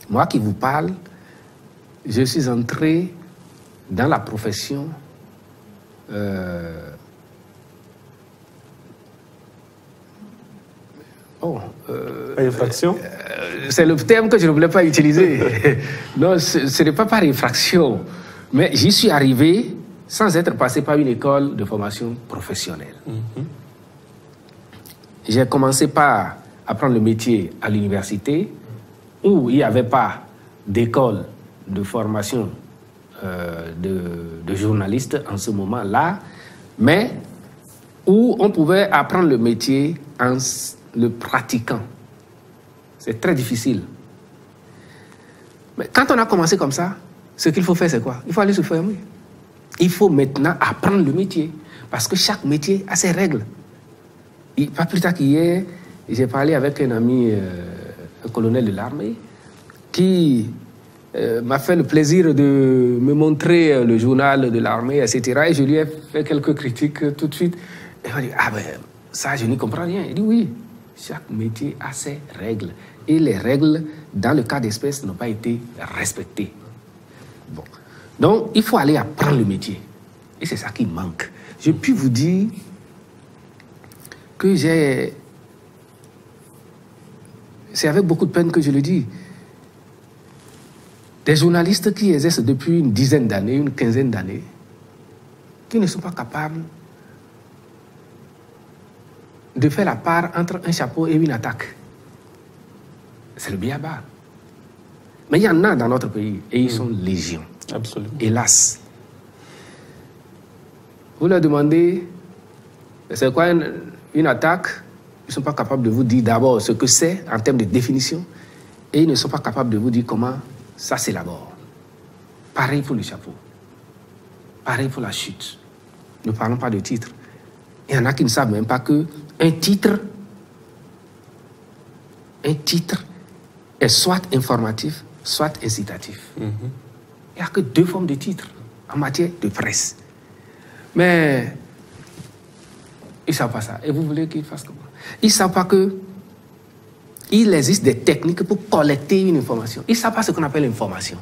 Moi qui vous parle, je suis entré dans la profession infraction? C'est le terme que je ne voulais pas utiliser. Non, ce n'est pas par infraction. Mais j'y suis arrivé sans être passé par une école de formation professionnelle. J'ai commencé par apprendre le métier à l'université, où il n'y avait pas d'école de formation de journaliste en ce moment-là, mais où on pouvait apprendre le métier en le pratiquant. C'est très difficile. Mais quand on a commencé comme ça, ce qu'il faut faire, c'est quoi? Il faut aller se former. Il faut maintenant apprendre le métier, parce que chaque métier a ses règles. Pas plus tard qu'hier, j'ai parlé avec un ami, un colonel de l'armée, qui m'a fait le plaisir de me montrer le journal de l'armée, etc. Et je lui ai fait quelques critiques tout de suite. Et il m'a dit, ah ben, ça, je n'y comprends rien. Il dit, oui, chaque métier a ses règles. Et les règles, dans le cas d'espèce, n'ont pas été respectées. Bon. Donc, il faut aller apprendre le métier. Et c'est ça qui manque. Je puis vous dire que j'ai c'est avec beaucoup de peine que je le dis. Des journalistes qui exercent depuis une dizaine d'années, une quinzaine d'années, qui ne sont pas capables de faire la part entre un chapeau et une attaque. C'est le b.a.-ba. Mais il y en a dans notre pays et ils sont légion. Absolument. Hélas. Vous leur demandez c'est quoi une attaque, ils ne sont pas capables de vous dire d'abord ce que c'est en termes de définition et ils ne sont pas capables de vous dire comment ça s'élabore. Pareil pour le chapeau. Pareil pour la chute. Ne parlons pas de titre. Il y en a qui ne savent même pas qu'un titre est soit informatif, soit incitatif. Il n'y a que deux formes de titres en matière de presse. Mais ils ne savent pas ça. Et vous voulez qu'ils fassent comment? Ils ne savent pas qu'il existe des techniques pour collecter une information. Ils ne savent pas ce qu'on appelle information.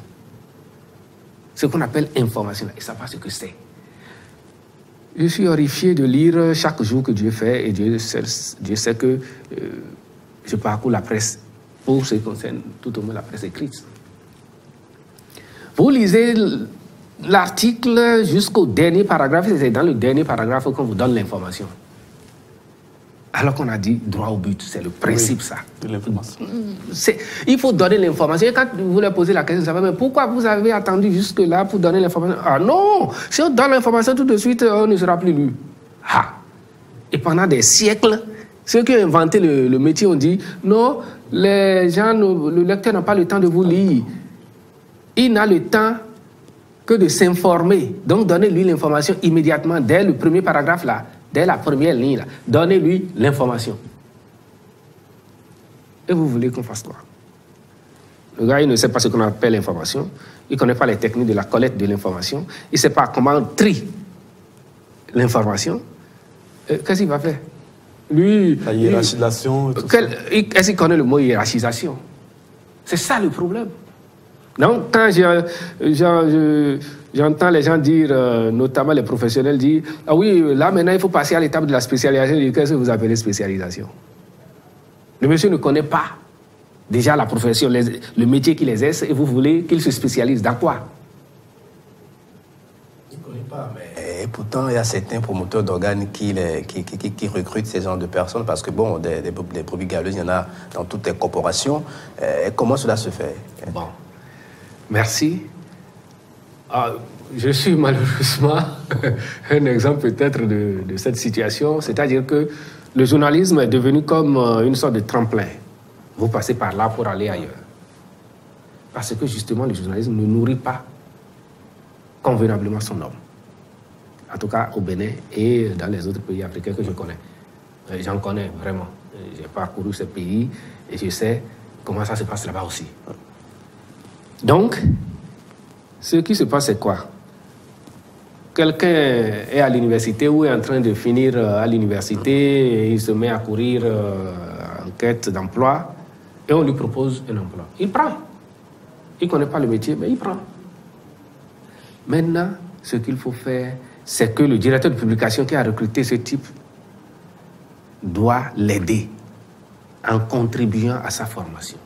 Ce qu'on appelle information, ils ne savent pas ce que c'est. Je suis horrifié de lire chaque jour que Dieu fait, et Dieu sait que je parcours la presse pour ce qui concerne tout au moins la presse écrite. Vous lisez l'article jusqu'au dernier paragraphe, c'est dans le dernier paragraphe qu'on vous donne l'information. Alors qu'on a dit droit au but, c'est le principe, oui, ça. De l'information. Il faut donner l'information. Et quand vous leur posez la question, vous savez, mais pourquoi vous avez attendu jusque-là pour donner l'information? Ah non, si on donne l'information tout de suite, on ne sera plus lu. Ah. Et pendant des siècles, ceux qui ont inventé le métier ont dit, non, les gens, le lecteur n'a pas le temps de vous lire. Il n'a le temps que de s'informer. Donc, donnez-lui l'information immédiatement, dès le premier paragraphe là. Dès la première ligne, là, donnez-lui l'information. Et vous voulez qu'on fasse quoi? Le gars, il ne sait pas ce qu'on appelle l'information. Il ne connaît pas les techniques de la collecte de l'information. Il ne sait pas comment on trie l'information. Qu'est-ce qu'il va faire? Lui... La hiérarchisation... Est-ce qu'il connaît le mot hiérarchisation? C'est ça le problème. Donc, quand j'entends les gens dire, notamment les professionnels dire, ah oui, là maintenant il faut passer à l'étape de la spécialisation. Qu'est-ce que vous appelez spécialisation? Le monsieur ne connaît pas déjà la profession, le métier qu'il exerce, et vous voulez qu'il se spécialise dans quoi? Il ne connaît pas, mais... Et pourtant, il y a certains promoteurs d'organes qui recrutent ces genres de personnes, parce que bon, des brebis galeuses, il y en a dans toutes les corporations. Comment cela se fait? Bon. Merci. Je suis malheureusement un exemple peut-être de cette situation. C'est-à-dire que le journalisme est devenu comme une sorte de tremplin. Vous passez par là pour aller ailleurs. Parce que justement, le journalisme ne nourrit pas convenablement son homme. En tout cas, au Bénin et dans les autres pays africains que je connais. J'en connais vraiment. J'ai parcouru ces pays et je sais comment ça se passe là-bas aussi. Donc, ce qui se passe, c'est quoi? Quelqu'un est à l'université ou est en train de finir à l'université, et il se met à courir en quête d'emploi, et on lui propose un emploi. Il prend. Il ne connaît pas le métier, mais il prend. Maintenant, ce qu'il faut faire, c'est que le directeur de publication qui a recruté ce type doit l'aider en contribuant à sa formation.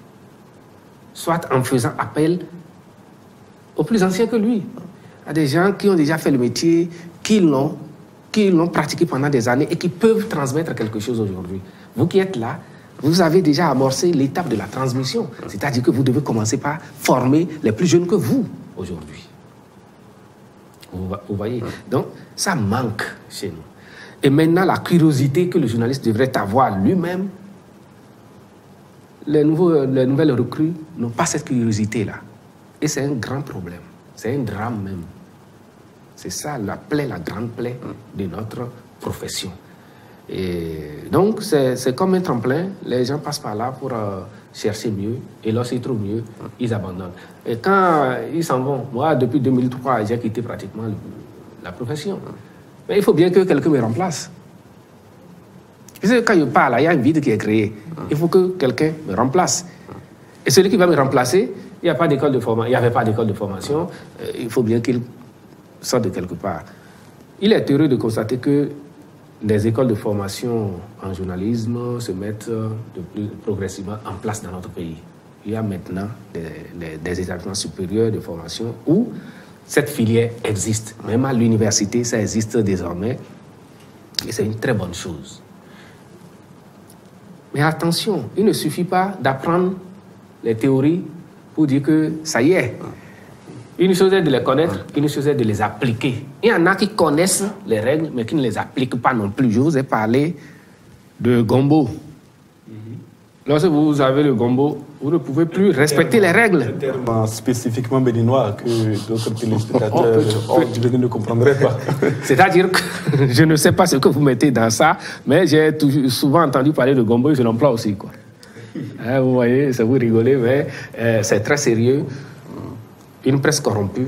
Soit en faisant appel aux plus anciens que lui, à des gens qui ont déjà fait le métier, qui l'ont pratiqué pendant des années et qui peuvent transmettre quelque chose aujourd'hui. Vous qui êtes là, vous avez déjà amorcé l'étape de la transmission. C'est-à-dire que vous devez commencer par former les plus jeunes que vous aujourd'hui. Vous voyez? Donc, ça manque chez nous. Et maintenant, la curiosité que le journaliste devrait avoir lui-même, les nouvelles recrues n'ont pas cette curiosité-là. Et c'est un grand problème. C'est un drame même. C'est ça la grande plaie de notre profession. Et donc, c'est comme un tremplin. Les gens passent par là pour chercher mieux. Et lorsqu'ils trouvent mieux, ils abandonnent. Et quand ils s'en vont, moi, depuis 2003, j'ai quitté pratiquement la profession. Mais il faut bien que quelqu'un me remplace. Parce que quand je parle, il y a un vide qui est créé. Il faut que quelqu'un me remplace. Et celui qui va me remplacer, il n'y avait pas d'école de formation. Il faut bien qu'il sorte de quelque part. Il est heureux de constater que des écoles de formation en journalisme se mettent progressivement en place dans notre pays. Il y a maintenant des établissements supérieurs de formation où cette filière existe. Même à l'université, ça existe désormais. Et c'est une très bonne chose. Mais attention, il ne suffit pas d'apprendre les théories pour dire que ça y est. Une chose est de les connaître, une chose est de les appliquer. Il y en a qui connaissent les règles, mais qui ne les appliquent pas non plus. Je vous ai parlé de Gombo. Lorsque vous avez le Gombo, vous ne pouvez plus respecter les règles. Un terme spécifiquement béninois que d'autres téléspectateurs ne comprendraient pas. C'est-à-dire que je ne sais pas ce que vous mettez dans ça, mais j'ai souvent entendu parler de Gombo et je l'emploie aussi, quoi. Hein, vous voyez, ça vous rigolez, mais c'est très sérieux. Une presse corrompue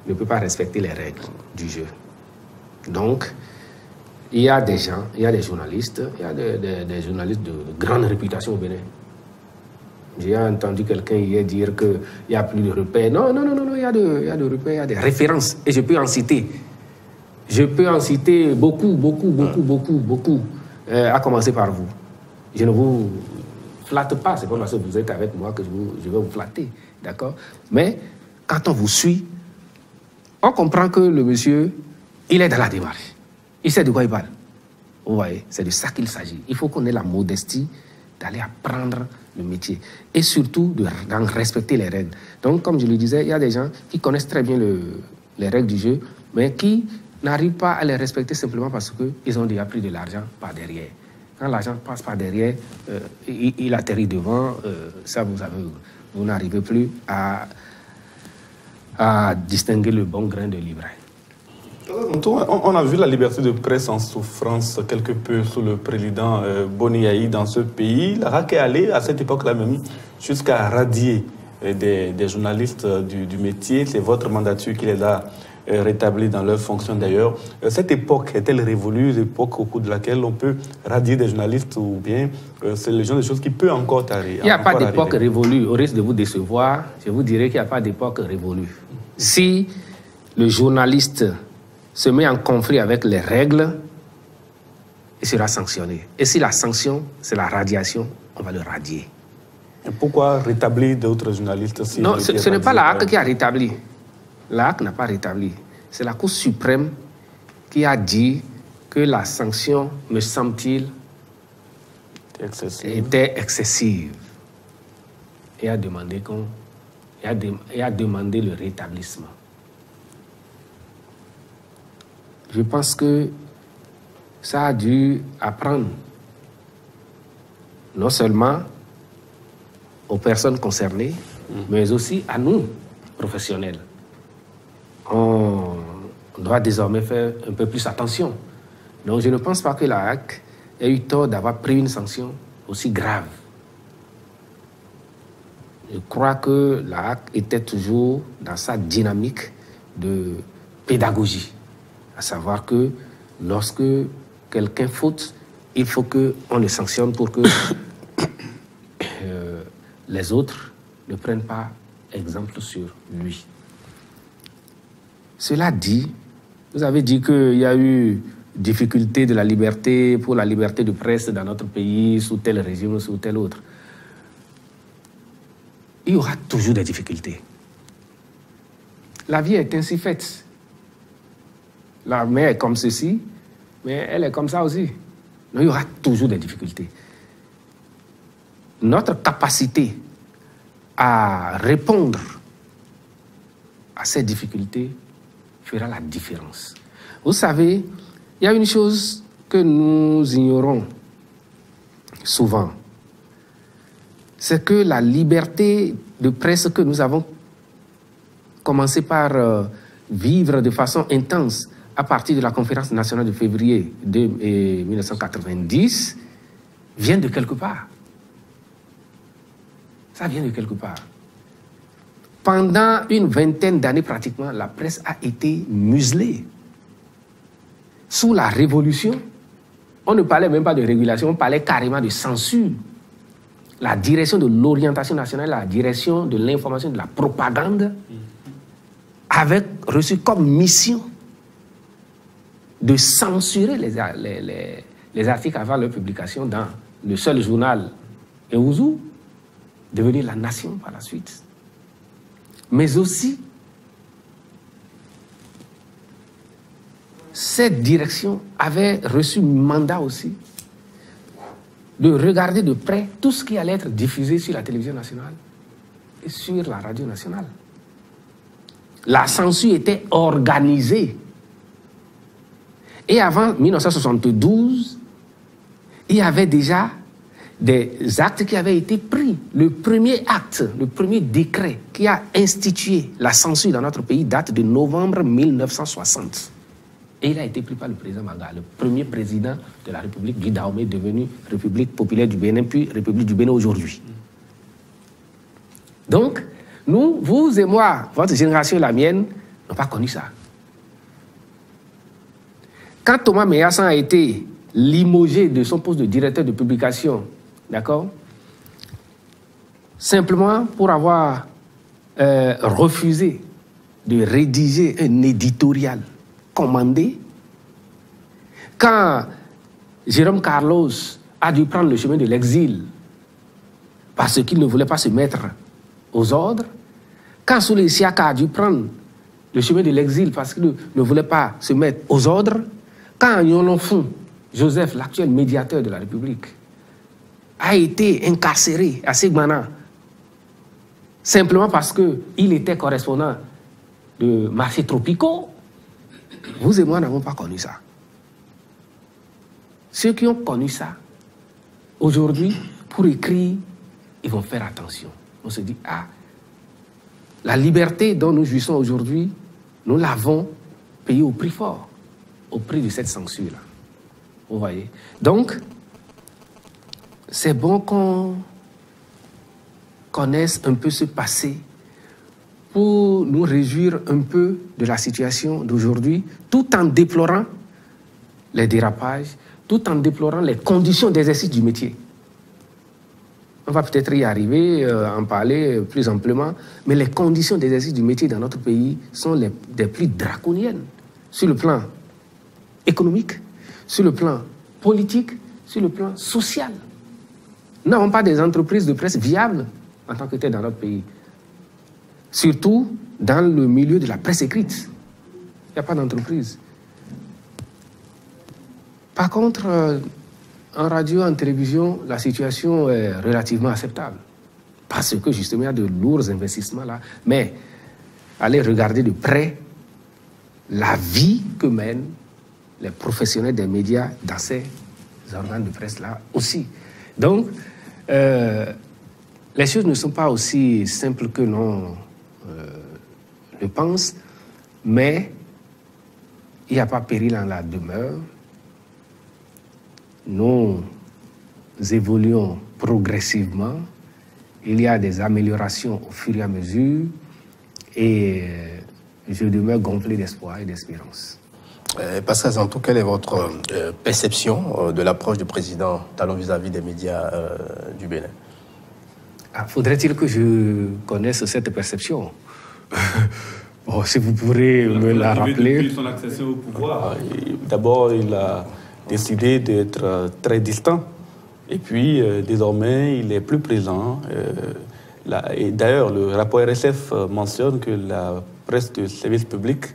ne peut pas respecter les règles du jeu. Donc, il y a des gens, il y a des journalistes, il y a des journalistes de grande réputation au Bénin. J'ai entendu quelqu'un hier dire qu'il n'y a plus de repères. Non, il y a de repères, il y a des références. Et je peux en citer. Je peux en citer beaucoup, à commencer par vous. Je ne vous flatte pas, c'est pas parce que vous êtes avec moi que je vais vous flatter, d'accord? Mais quand on vous suit, on comprend que le monsieur, il est dans la démarche. Il sait de quoi il parle. Vous voyez, c'est de ça qu'il s'agit. Il faut qu'on ait la modestie d'aller apprendre le métier. Et surtout, d'en respecter les règles. Donc, comme je le disais, il y a des gens qui connaissent très bien les règles du jeu, mais qui n'arrivent pas à les respecter simplement parce qu'ils ont déjà pris de l'argent par derrière. Quand l'argent passe par derrière, il atterrit devant, ça vous n'arrivez plus à distinguer le bon grain de livret. On a vu la liberté de presse en souffrance quelque peu sous le président Boni dans ce pays. La RAC est allée à cette époque-là même jusqu'à radier des journalistes du métier. C'est votre mandature qui les a rétablis dans leur fonction d'ailleurs. Cette époque est-elle révolue, l'époque au cours de laquelle on peut radier des journalistes ou bien c'est le genre de choses qui peut encore arriver? Il n'y a pas d'époque révolue. Au risque de vous décevoir, je vous dirais qu'il n'y a pas d'époque révolue. Si le journaliste se met en conflit avec les règles, il sera sanctionné. Et si la sanction, c'est la radiation, on va le radier. Et pourquoi rétablir d'autres journalistes si non, ce n'est pas la HAC qui a rétabli. La HAC n'a pas rétabli. C'est la Cour suprême qui a dit que la sanction, me semble-t-il, était excessive. Et a demandé le rétablissement. Je pense que ça a dû apprendre non seulement aux personnes concernées, mais aussi à nous, professionnels. On doit désormais faire un peu plus attention. Donc je ne pense pas que la HAC ait eu tort d'avoir pris une sanction aussi grave. Je crois que la HAC était toujours dans sa dynamique de pédagogie. À savoir que lorsque quelqu'un faute, il faut qu'on le sanctionne pour que les autres ne prennent pas exemple sur lui. Cela dit, vous avez dit qu'il y a eu difficulté de la liberté, pour la liberté de presse dans notre pays, sous tel régime ou sous tel autre. Il y aura toujours des difficultés. La vie est ainsi faite. La mer est comme ceci, mais elle est comme ça aussi. Donc, il y aura toujours des difficultés. Notre capacité à répondre à ces difficultés fera la différence. Vous savez, il y a une chose que nous ignorons souvent. C'est que la liberté de presse que nous avons commencé par vivre de façon intense à partir de la conférence nationale de février 1990 vient de quelque part. Ça vient de quelque part. Pendant une vingtaine d'années pratiquement, la presse a été muselée. Sous la Révolution, on ne parlait même pas de régulation, on parlait carrément de censure. La direction de l'orientation nationale, la direction de l'information, de la propagande, avait reçu comme mission de censurer les articles avant leur publication dans le seul journal Eouzou, devenu La Nation par la suite. Mais aussi, cette direction avait reçu mandat aussi de regarder de près tout ce qui allait être diffusé sur la télévision nationale et sur la radio nationale. La censure était organisée. Et avant 1972, il y avait déjà des actes qui avaient été pris. Le premier acte, le premier décret qui a institué la censure dans notre pays date de novembre 1960. Et il a été pris par le président Manga, le premier président de la République du Dahomey, devenu République populaire du Bénin, puis République du Bénin aujourd'hui. Donc, nous, vous et moi, votre génération et la mienne, n'ont pas connu ça. Quand Thomas Meyassan a été limogé de son poste de directeur de publication, d'accord, simplement pour avoir refusé de rédiger un éditorial commandé, quand Jérôme Carlos a dû prendre le chemin de l'exil parce qu'il ne voulait pas se mettre aux ordres, quand Souley Siaka a dû prendre le chemin de l'exil parce qu'il ne voulait pas se mettre aux ordres, quand Yolonfon Joseph, l'actuel médiateur de la République, a été incarcéré à Segmana simplement parce qu'il était correspondant de marchés tropicaux, vous et moi n'avons pas connu ça. Ceux qui ont connu ça, aujourd'hui, pour écrire, ils vont faire attention. On se dit, ah, la liberté dont nous jouissons aujourd'hui, nous l'avons payée au prix fort, au prix de cette censure-là. Vous voyez? Donc, c'est bon qu'on connaisse un peu ce passé pour nous réjouir un peu de la situation d'aujourd'hui, tout en déplorant les dérapages, tout en déplorant les conditions d'exercice du métier. On va peut-être y arriver, en parler plus amplement, mais les conditions d'exercice du métier dans notre pays sont des plus draconiennes sur le plan économique, sur le plan politique, sur le plan social. Nous n'avons pas des entreprises de presse viables en tant que telles dans notre pays. Surtout dans le milieu de la presse écrite. Il n'y a pas d'entreprise. Par contre, en radio, en télévision, la situation est relativement acceptable. Parce que justement, il y a de lourds investissements là. Mais allez regarder de près la vie que mènent les professionnels des médias dans ces organes de presse là aussi. Donc, les choses ne sont pas aussi simples que l'on le pense, mais il n'y a pas péril en la demeure. Nous évoluons progressivement. Il y a des améliorations au fur et à mesure et je demeure gonflé d'espoir et d'espérance. Pascal Zantou, quelle est votre perception de l'approche du président Talon vis-à-vis des médias du Bénin? Faudrait-il que je connaisse cette perception? Bon, si vous pourrez me la rappeler. Depuis son accession au pouvoir, d'abord, il a décidé d'être très distant. Et puis, désormais, il est plus présent. Et d'ailleurs, le rapport RSF mentionne que la presse de service public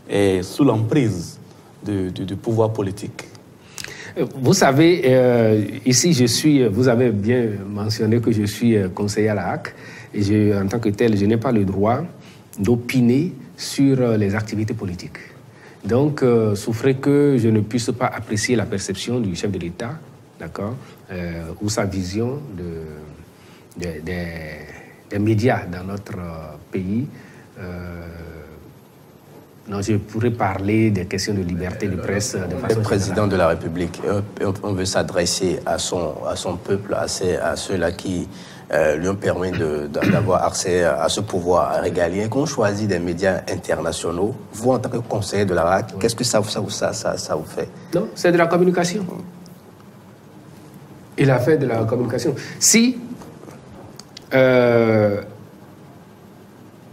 est sous l'emprise du pouvoir politique. Vous savez, ici, vous avez bien mentionné que je suis conseiller à la HAC. Et en tant que tel, je n'ai pas le droit d'opiner sur les activités politiques. Donc, souffrez que je ne puisse pas apprécier la perception du chef de l'État, d'accord, ou sa vision des médias dans notre pays. Non, je pourrais parler des questions de liberté de presse de façon Le président de la République, on veut s'adresser à son peuple, à ceux-là qui lui ont permis d'avoir accès à ce pouvoir régalien, qu'on choisit des médias internationaux. Vous, en tant que conseiller de la RAC, qu'est-ce que ça vous fait? Non, c'est de la communication. Il a fait de la communication. Si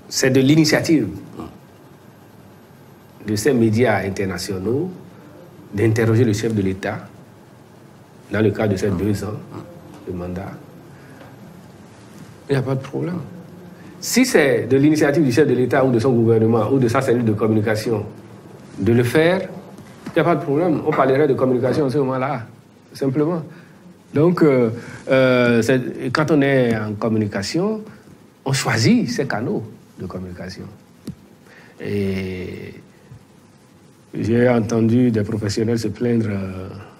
c'est de l'initiative de ces médias internationaux d'interroger le chef de l'État dans le cadre de ces 2 ans de mandat, il n'y a pas de problème. Si c'est de l'initiative du chef de l'État ou de son gouvernement ou de sa cellule de communication de le faire, il n'y a pas de problème. On parlerait de communication à ce moment-là, simplement. Donc, quand on est en communication, on choisit ses canaux de communication. Et j'ai entendu des professionnels se plaindre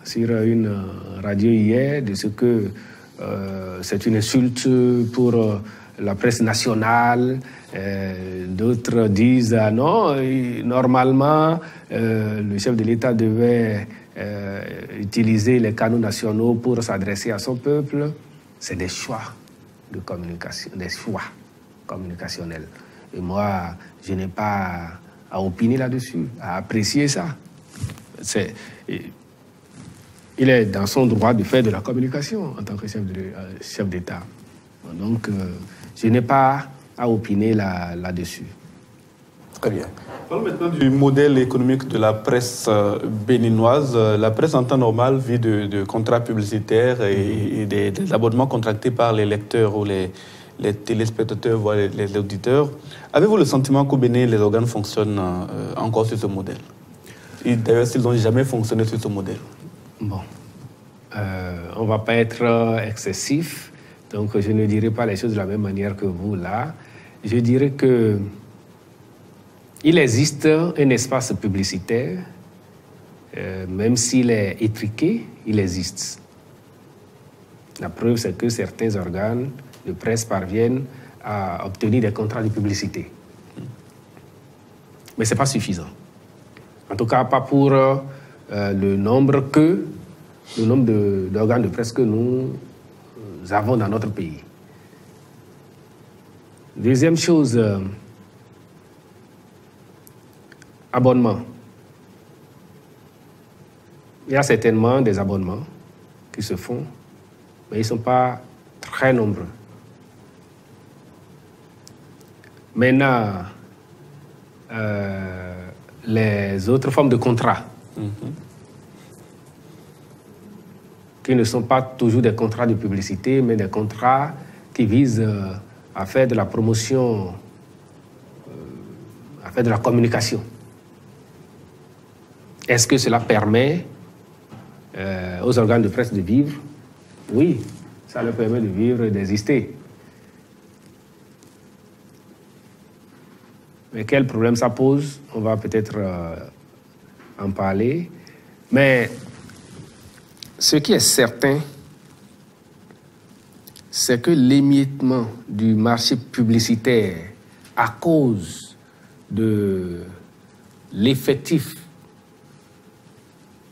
sur une radio hier de ce que c'est une insulte pour la presse nationale. D'autres disent non, normalement, le chef de l'État devait utiliser les canaux nationaux pour s'adresser à son peuple. C'est des choix de communication, des choix communicationnels. Et moi, je n'ai pas à opiner là-dessus, à apprécier ça. Il est dans son droit de faire de la communication en tant que chef d'État. Donc, je n'ai pas à opiner là-dessus. Très bien. Parlons maintenant du modèle économique de la presse béninoise. La presse en temps normal vit de contrats publicitaires et des abonnements contractés par les lecteurs ou les téléspectateurs, voire les auditeurs. Avez-vous le sentiment qu'au Bénin, les organes fonctionnent encore sur ce modèle? Et d'ailleurs, s'ils n'ont jamais fonctionné sur ce modèle? Bon, on ne va pas être excessif, donc je ne dirai pas les choses de la même manière que vous là. Je dirais que il existe un espace publicitaire, même s'il est étriqué, il existe. La preuve, c'est que certains organes de presse parviennent à obtenir des contrats de publicité. Mais ce n'est pas suffisant. En tout cas, pas pour le nombre d'organes de presse que nous avons dans notre pays. Deuxième chose, abonnement. Il y a certainement des abonnements qui se font, mais ils ne sont pas très nombreux. Maintenant, les autres formes de contrats, qui ne sont pas toujours des contrats de publicité, mais des contrats qui visent à faire de la promotion, à faire de la communication. Est-ce que cela permet aux organes de presse de vivre? Oui, ça leur permet de vivre et d'exister. Mais quel problème ça pose? On va peut-être en parler. Mais ce qui est certain, c'est que l'émiettement du marché publicitaire à cause de l'effectif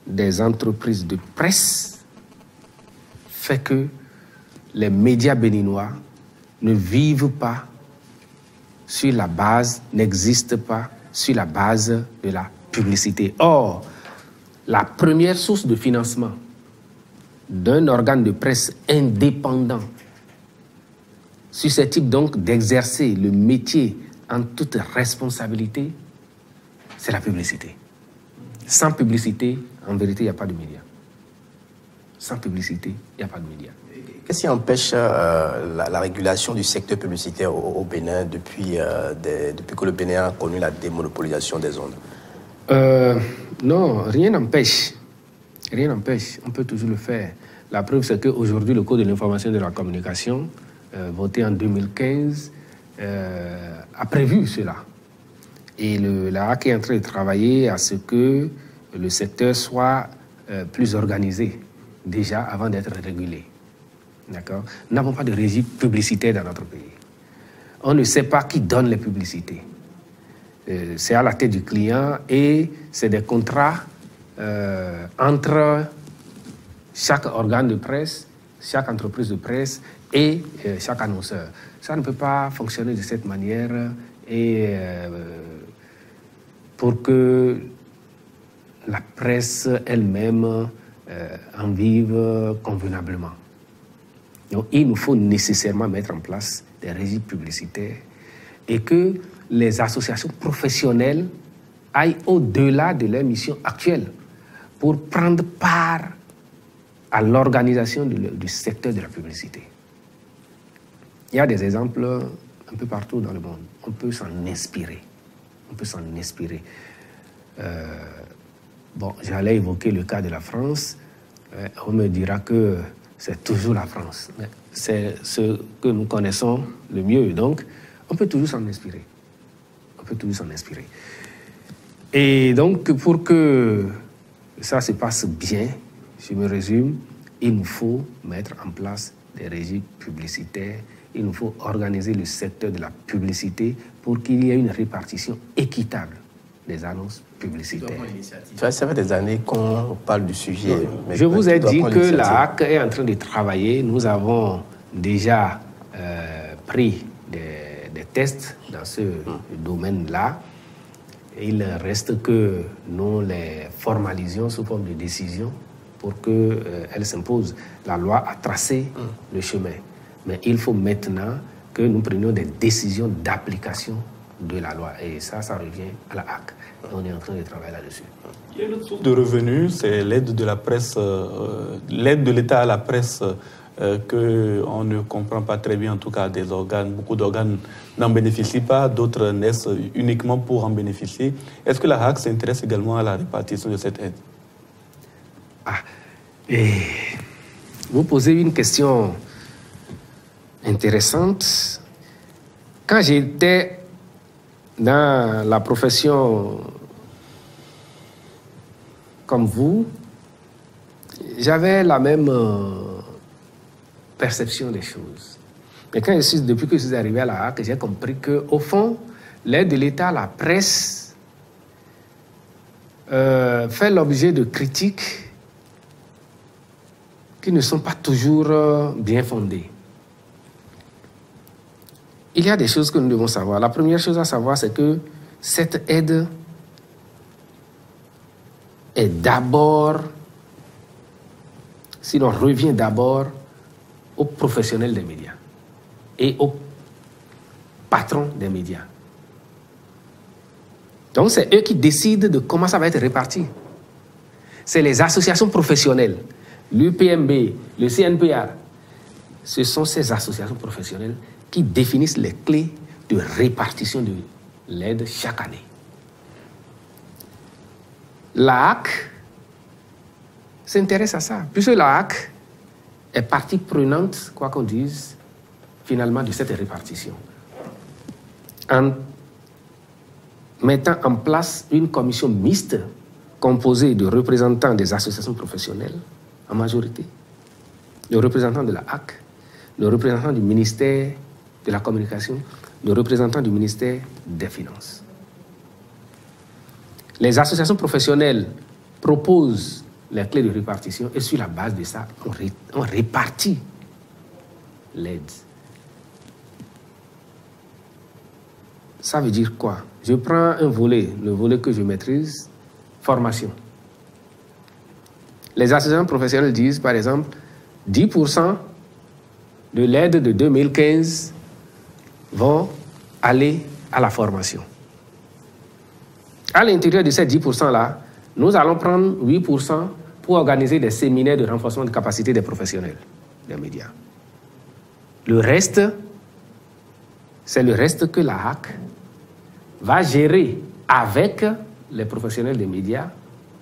des entreprises de presse fait que les médias béninois ne vivent pas sur la base, n'existent pas sur la base de la publicité. Or, la première source de financement d'un organe de presse indépendant, susceptible donc d'exercer le métier en toute responsabilité, c'est la publicité. Sans publicité, en vérité, il n'y a pas de médias. Sans publicité, il n'y a pas de médias. Qu'est-ce qui empêche la régulation du secteur publicitaire au Bénin depuis que le Bénin a connu la démonopolisation des ondes? Non, rien n'empêche. Rien n'empêche. On peut toujours le faire. La preuve, c'est qu'aujourd'hui, le Code de l'information et de la communication, voté en 2015, a prévu cela. Et l'ARAC est en train de travailler à ce que le secteur soit plus organisé, déjà avant d'être régulé. D'accord? Nous n'avons pas de régie publicitaire dans notre pays. On ne sait pas qui donne les publicités. C'est à la tête du client et c'est des contrats entre chaque organe de presse, chaque entreprise de presse et chaque annonceur. Ça ne peut pas fonctionner de cette manière et pour que la presse elle-même en vive convenablement. Donc, il nous faut nécessairement mettre en place des régies publicitaires et que les associations professionnelles aillent au-delà de leur mission actuelle. pour prendre part à l'organisation du secteur de la publicité. Il y a des exemples un peu partout dans le monde. On peut s'en inspirer. Bon, j'allais évoquer le cas de la France. On me dira que c'est toujours la France. Mais c'est ce que nous connaissons le mieux. Donc, on peut toujours s'en inspirer. Et donc, pour que ça se passe bien, je me résume, il nous faut mettre en place des régies publicitaires. Il nous faut organiser le secteur de la publicité pour qu'il y ait une répartition équitable des annonces publicitaires. Ça fait des années qu'on parle du sujet. Je vous ai dit que la HAC est en train de travailler. Nous avons déjà pris des tests dans ce domaine-là. Il reste que nous les formalisions sous forme de décision pour qu'elles s'imposent. La loi a tracé le chemin. Mais il faut maintenant que nous prenions des décisions d'application de la loi. Et ça revient à la HAC. Et on est en train de travailler là-dessus. Il y a une autre source de revenus, c'est l'aide de la presse, l'aide de l'État à la presse qu'on ne comprend pas très bien, en tout cas des organes. Beaucoup d'organes n'en bénéficient pas, d'autres naissent uniquement pour en bénéficier. Est-ce que la HAC s'intéresse également à la répartition de cette aide? Vous posez une question intéressante. Quand j'étais dans la profession comme vous, j'avais la même perception des choses. Mais depuis que je suis arrivé à la HAC, j'ai compris qu'au fond, l'aide de l'État à la presse fait l'objet de critiques qui ne sont pas toujours bien fondées. Il y a des choses que nous devons savoir. La première chose à savoir, c'est que cette aide est d'abord, si l'on revient d'abord aux professionnels des médias et aux patrons des médias. Donc, c'est eux qui décident de comment ça va être réparti. C'est les associations professionnelles, l'UPMB, le CNPA. Ce sont ces associations professionnelles qui définissent les clés de répartition de l'aide chaque année. La HAC s'intéresse à ça, puisque la HAC est partie prenante, quoi qu'on dise, finalement, de cette répartition. En mettant en place une commission mixte composée de représentants des associations professionnelles, en majorité, de représentants de la HAC, de représentants du ministère de la Communication, de représentants du ministère des Finances. Les associations professionnelles proposent les clés de répartition et sur la base de ça, on répartit l'aide. Ça veut dire quoi? Je prends un volet, le volet que je maîtrise, formation. Les associations professionnelles disent, par exemple, 10% de l'aide de 2015 vont aller à la formation. À l'intérieur de ces 10%-là, nous allons prendre 8% pour organiser des séminaires de renforcement de capacité des professionnels des médias. Le reste, c'est le reste que la HAC va gérer avec les professionnels des médias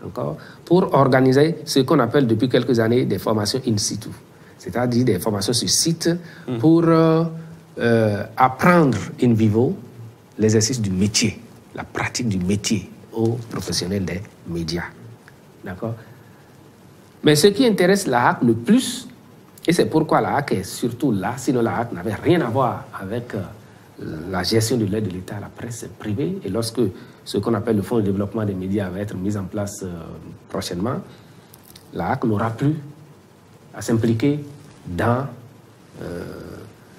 encore, pour organiser ce qu'on appelle depuis quelques années des formations in situ, c'est-à-dire des formations sur site pour apprendre in vivo l'exercice du métier, la pratique du métier aux professionnels des médias. D'accord? Mais ce qui intéresse la HAC le plus, et c'est pourquoi la HAC est surtout là, sinon la HAC n'avait rien à voir avec la gestion de l'aide de l'État à la presse privée, et lorsque ce qu'on appelle le Fonds de développement des médias va être mis en place prochainement, la HAC n'aura plus à s'impliquer dans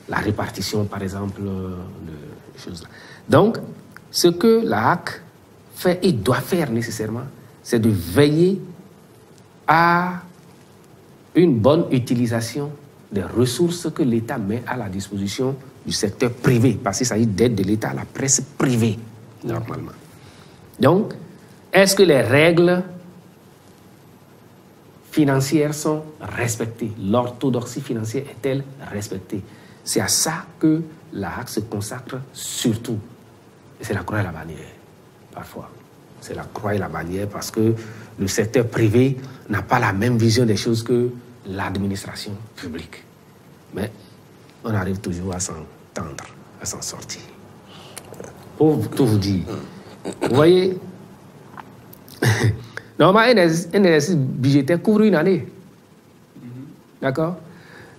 la répartition, par exemple, de choses là. Donc, ce que la HAC fait et doit faire nécessairement, c'est de veiller à une bonne utilisation des ressources que l'État met à la disposition du secteur privé, parce qu'il s'agit d'aide de l'État à la presse privée, normalement. Donc, est-ce que les règles financières sont respectées. L'orthodoxie financière est-elle respectée? C'est à ça que la HAC se consacre surtout. Et c'est la croix et la bannière, parfois. C'est la croix et la bannière parce que le secteur privé n'a pas la même vision des choses que l'administration publique. Mais on arrive toujours à s'entendre, à s'en sortir. Pour tout vous dire, vous voyez, normalement, un exercice budgétaire couvre une année. D'accord?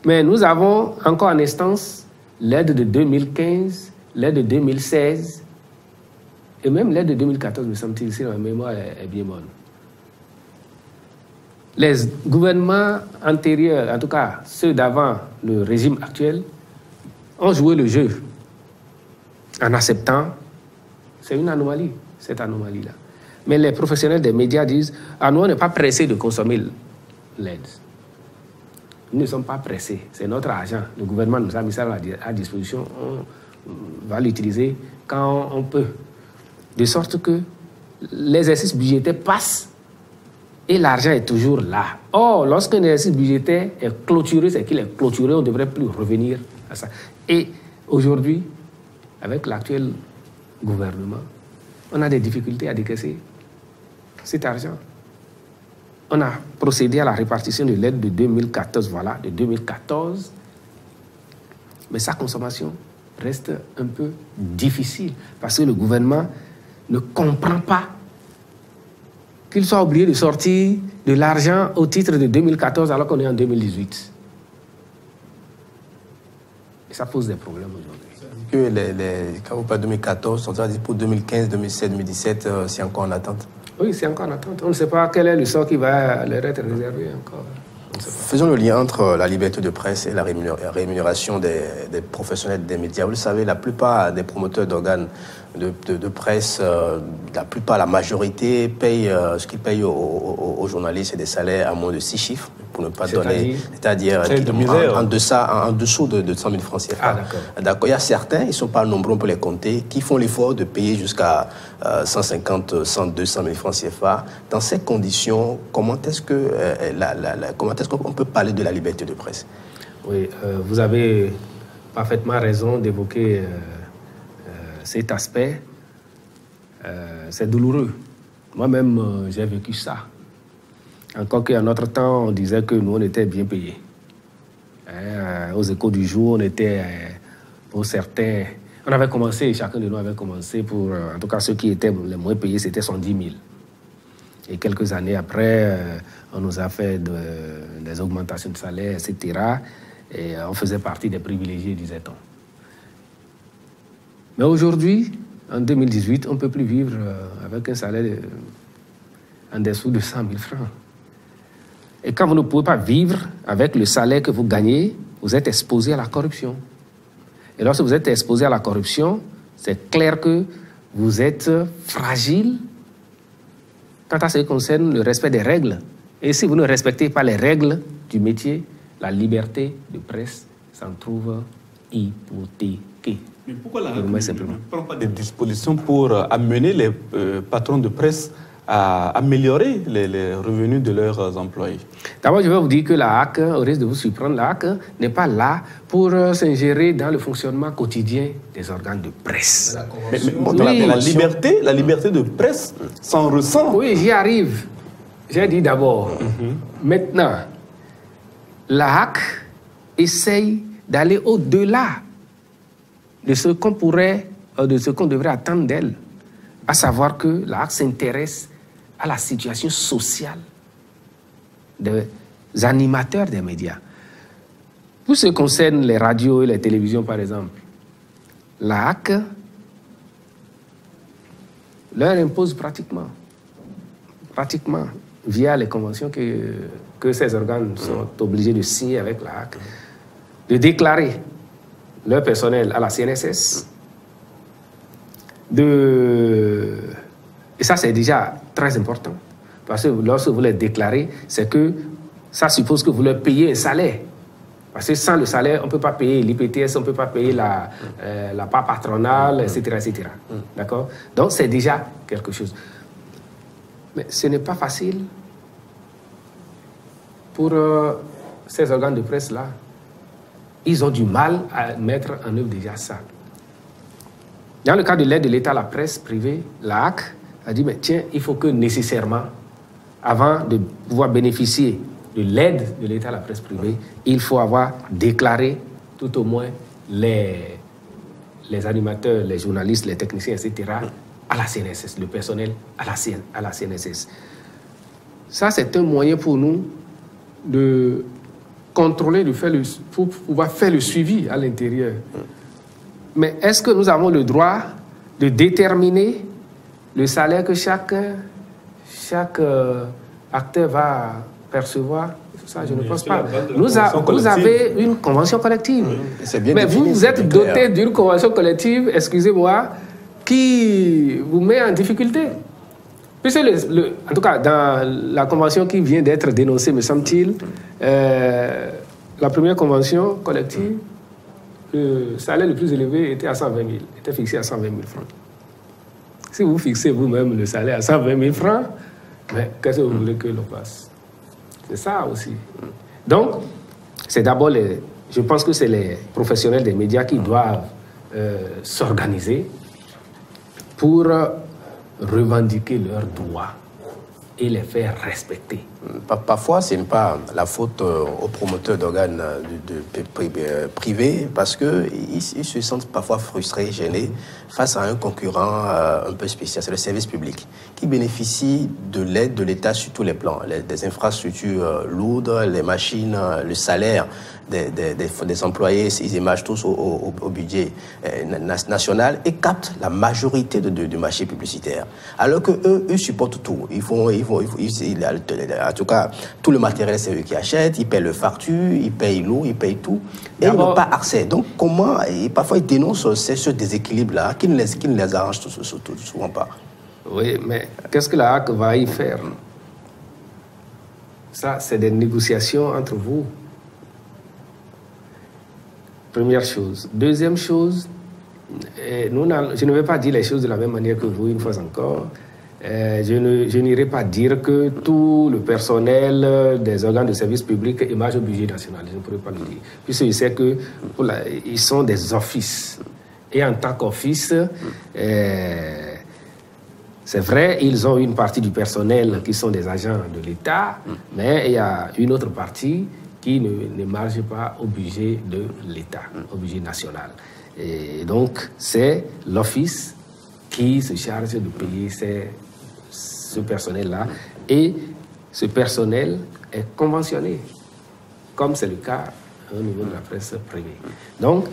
Mais nous avons encore en instance l'aide de 2015, l'aide de 2016 et même l'aide de 2014, me semble-t-il, si ma mémoire est bien bonne. Les gouvernements antérieurs, en tout cas ceux d'avant le régime actuel, ont joué le jeu en acceptant. C'est une anomalie, cette anomalie-là. Mais les professionnels des médias disent « Ah, nous, on n'est pas pressés de consommer l'aide. Nous ne sommes pas pressés. C'est notre argent. Le gouvernement nous a mis ça à disposition. On va l'utiliser quand on peut. » De sorte que l'exercice budgétaire passe et l'argent est toujours là. Or, lorsqu'un exercice budgétaire est clôturé, c'est qu'il est clôturé, on ne devrait plus revenir à ça. Et aujourd'hui, avec l'actuel gouvernement, on a des difficultés à décaisser cet argent. On a procédé à la répartition de l'aide de 2014, voilà, de 2014, mais sa consommation reste un peu difficile parce que le gouvernement ne comprend pas qu'il soit obligé de sortir de l'argent au titre de 2014 alors qu'on est en 2018. Et ça pose des problèmes aujourd'hui. Quand vous parlez de 2014, on dit pour 2015, 2016, 2017, c'est encore en attente. Oui, c'est encore en attente. On ne sait pas quel est le sort qui va leur être réservé encore. Faisons le lien entre la liberté de presse et la rémunération des professionnels des médias. Vous le savez, la plupart des promoteurs d'organes de presse, la majorité paye ce qu'ils payent aux journalistes, c'est des salaires à moins de 6 chiffres, pour ne pas donner, c'est-à-dire en dessous de 100 000 francs CFA. Ah, d'accord. Il y a certains, ils ne sont pas nombreux pour les compter, qui font l'effort de payer jusqu'à 150, 100, 200 000 francs CFA. Dans ces conditions, comment est-ce qu'on peut parler de la liberté de presse? Oui, vous avez parfaitement raison d'évoquer cet aspect. C'est douloureux. Moi-même, j'ai vécu ça. Encore qu'à notre temps, on disait que nous, on était bien payés. Aux Échos du jour, on était, pour certains, on avait commencé, chacun de nous avait commencé pour, en tout cas ceux qui étaient les moins payés, c'était 110 000. Et quelques années après, on nous a fait des augmentations de salaire, etc. Et on faisait partie des privilégiés, disait-on. Mais aujourd'hui, en 2018, on ne peut plus vivre avec un salaire en dessous de 100 000 francs. Et quand vous ne pouvez pas vivre avec le salaire que vous gagnez, vous êtes exposé à la corruption. Et lorsque vous êtes exposé à la corruption, c'est clair que vous êtes fragile quant à ce qui concerne le respect des règles. Et si vous ne respectez pas les règles du métier, la liberté de presse s'en trouve hypothéquée. Mais pourquoi la HAC ne prend pas des dispositions pour amener les patrons de presse à améliorer les revenus de leurs employés? D'abord, je vais vous dire que la HAC, au risque de vous surprendre, la HAC n'est pas là pour s'ingérer dans le fonctionnement quotidien des organes de presse. La liberté de presse s'en ressent. Oui, j'y arrive. J'ai dit d'abord. Maintenant, la HAC essaye d'aller au-delà de ce qu'on pourrait, de ce qu'on devrait attendre d'elle, à savoir que la HAC s'intéresse à la situation sociale des animateurs des médias. Pour ce qui concerne les radios et les télévisions, par exemple, la HAC leur impose pratiquement, via les conventions que ces organes sont obligés de signer avec la HAC, de déclarer leur personnel à la CNSS, et ça c'est déjà très important, parce que lorsque vous les déclarez, c'est que ça suppose que vous leur payez un salaire. Parce que sans le salaire, on ne peut pas payer l'IPTS, on ne peut pas payer la part patronale, etc. etc. D'accord? Donc c'est déjà quelque chose. Mais ce n'est pas facile pour ces organes de presse-là, ils ont du mal à mettre en œuvre déjà ça. Dans le cas de l'aide de l'État à la presse privée, la HAC a dit, mais tiens, il faut que nécessairement, avant de pouvoir bénéficier de l'aide de l'État à la presse privée, il faut avoir déclaré tout au moins les animateurs, les journalistes, les techniciens, etc., à la CNSS, le personnel à la CNSS. Ça, c'est un moyen pour nous de contrôler, pour pouvoir faire le suivi à l'intérieur. Mais est-ce que nous avons le droit de déterminer le salaire que chaque acteur va percevoir? Ça, je ne pense pas. Vous avez une convention collective. Mais vous êtes doté d'une convention collective, excusez-moi, qui vous met en difficulté. Puisque en tout cas, dans la convention qui vient d'être dénoncée, me semble-t-il, la première convention collective, le salaire le plus élevé était à 120 000, était fixé à 120 000 francs. Si vous fixez vous-même le salaire à 120 000 francs, mais qu'est-ce que vous voulez que l'on fasse? C'est ça aussi. Donc, c'est d'abord je pense que c'est les professionnels des médias qui doivent s'organiser pour revendiquer leurs droits et les faire respecter. Parfois, ce n'est pas la faute aux promoteurs d'organes privés parce qu'ils se sentent parfois frustrés, gênés face à un concurrent un peu spécial. C'est le service public qui bénéficie de l'aide de l'État sur tous les plans. Des infrastructures lourdes, les machines, le salaire des employés, ils émargent tous au budget national et captent la majorité du marché publicitaire. Alors qu'eux, ils supportent tout. En tout cas, tout le matériel, c'est eux qui achètent, ils payent le facture, ils payent l'eau, ils payent tout. Et ils n'ont pas accès. Donc, parfois, ils dénoncent ce déséquilibre-là qui ne les arrange souvent pas. Oui, mais qu'est-ce que la HAC va y faire? Ça, c'est des négociations entre vous. Première chose. Deuxième chose, je ne vais pas dire les choses de la même manière que vous, une fois encore. Je n'irai pas dire que tout le personnel des organes de service public émarge au budget national. Je ne pourrais pas le dire. Puisque je sais qu'ils sont des offices. Et en tant qu'office, c'est vrai, ils ont une partie du personnel qui sont des agents de l'État, mais il y a une autre partie qui ne marche pas au budget de l'État, au budget national. Et donc, c'est l'office qui se charge de payer ce personnel-là. Et ce personnel est conventionné, comme c'est le cas au niveau de la presse privée. Donc,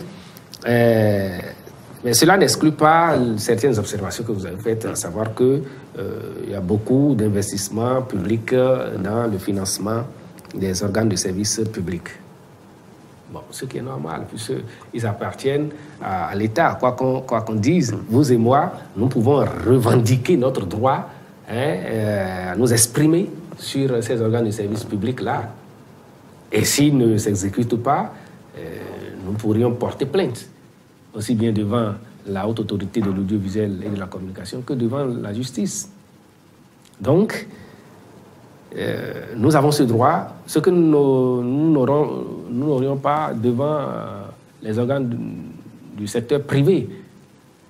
mais cela n'exclut pas certaines observations que vous avez faites, à savoir qu'il y a beaucoup d'investissements publics dans le financement des organes de service publics. Bon, ce qui est normal, puisqu'ils appartiennent à l'État. Quoi qu'on dise, vous et moi, nous pouvons revendiquer notre droit à nous exprimer sur ces organes de service publics-là. Et s'ils ne s'exécutent pas, nous pourrions porter plainte, aussi bien devant la haute autorité de l'audiovisuel et de la communication que devant la justice. Donc, nous avons ce droit, ce que nous n'aurions pas devant les organes du secteur privé,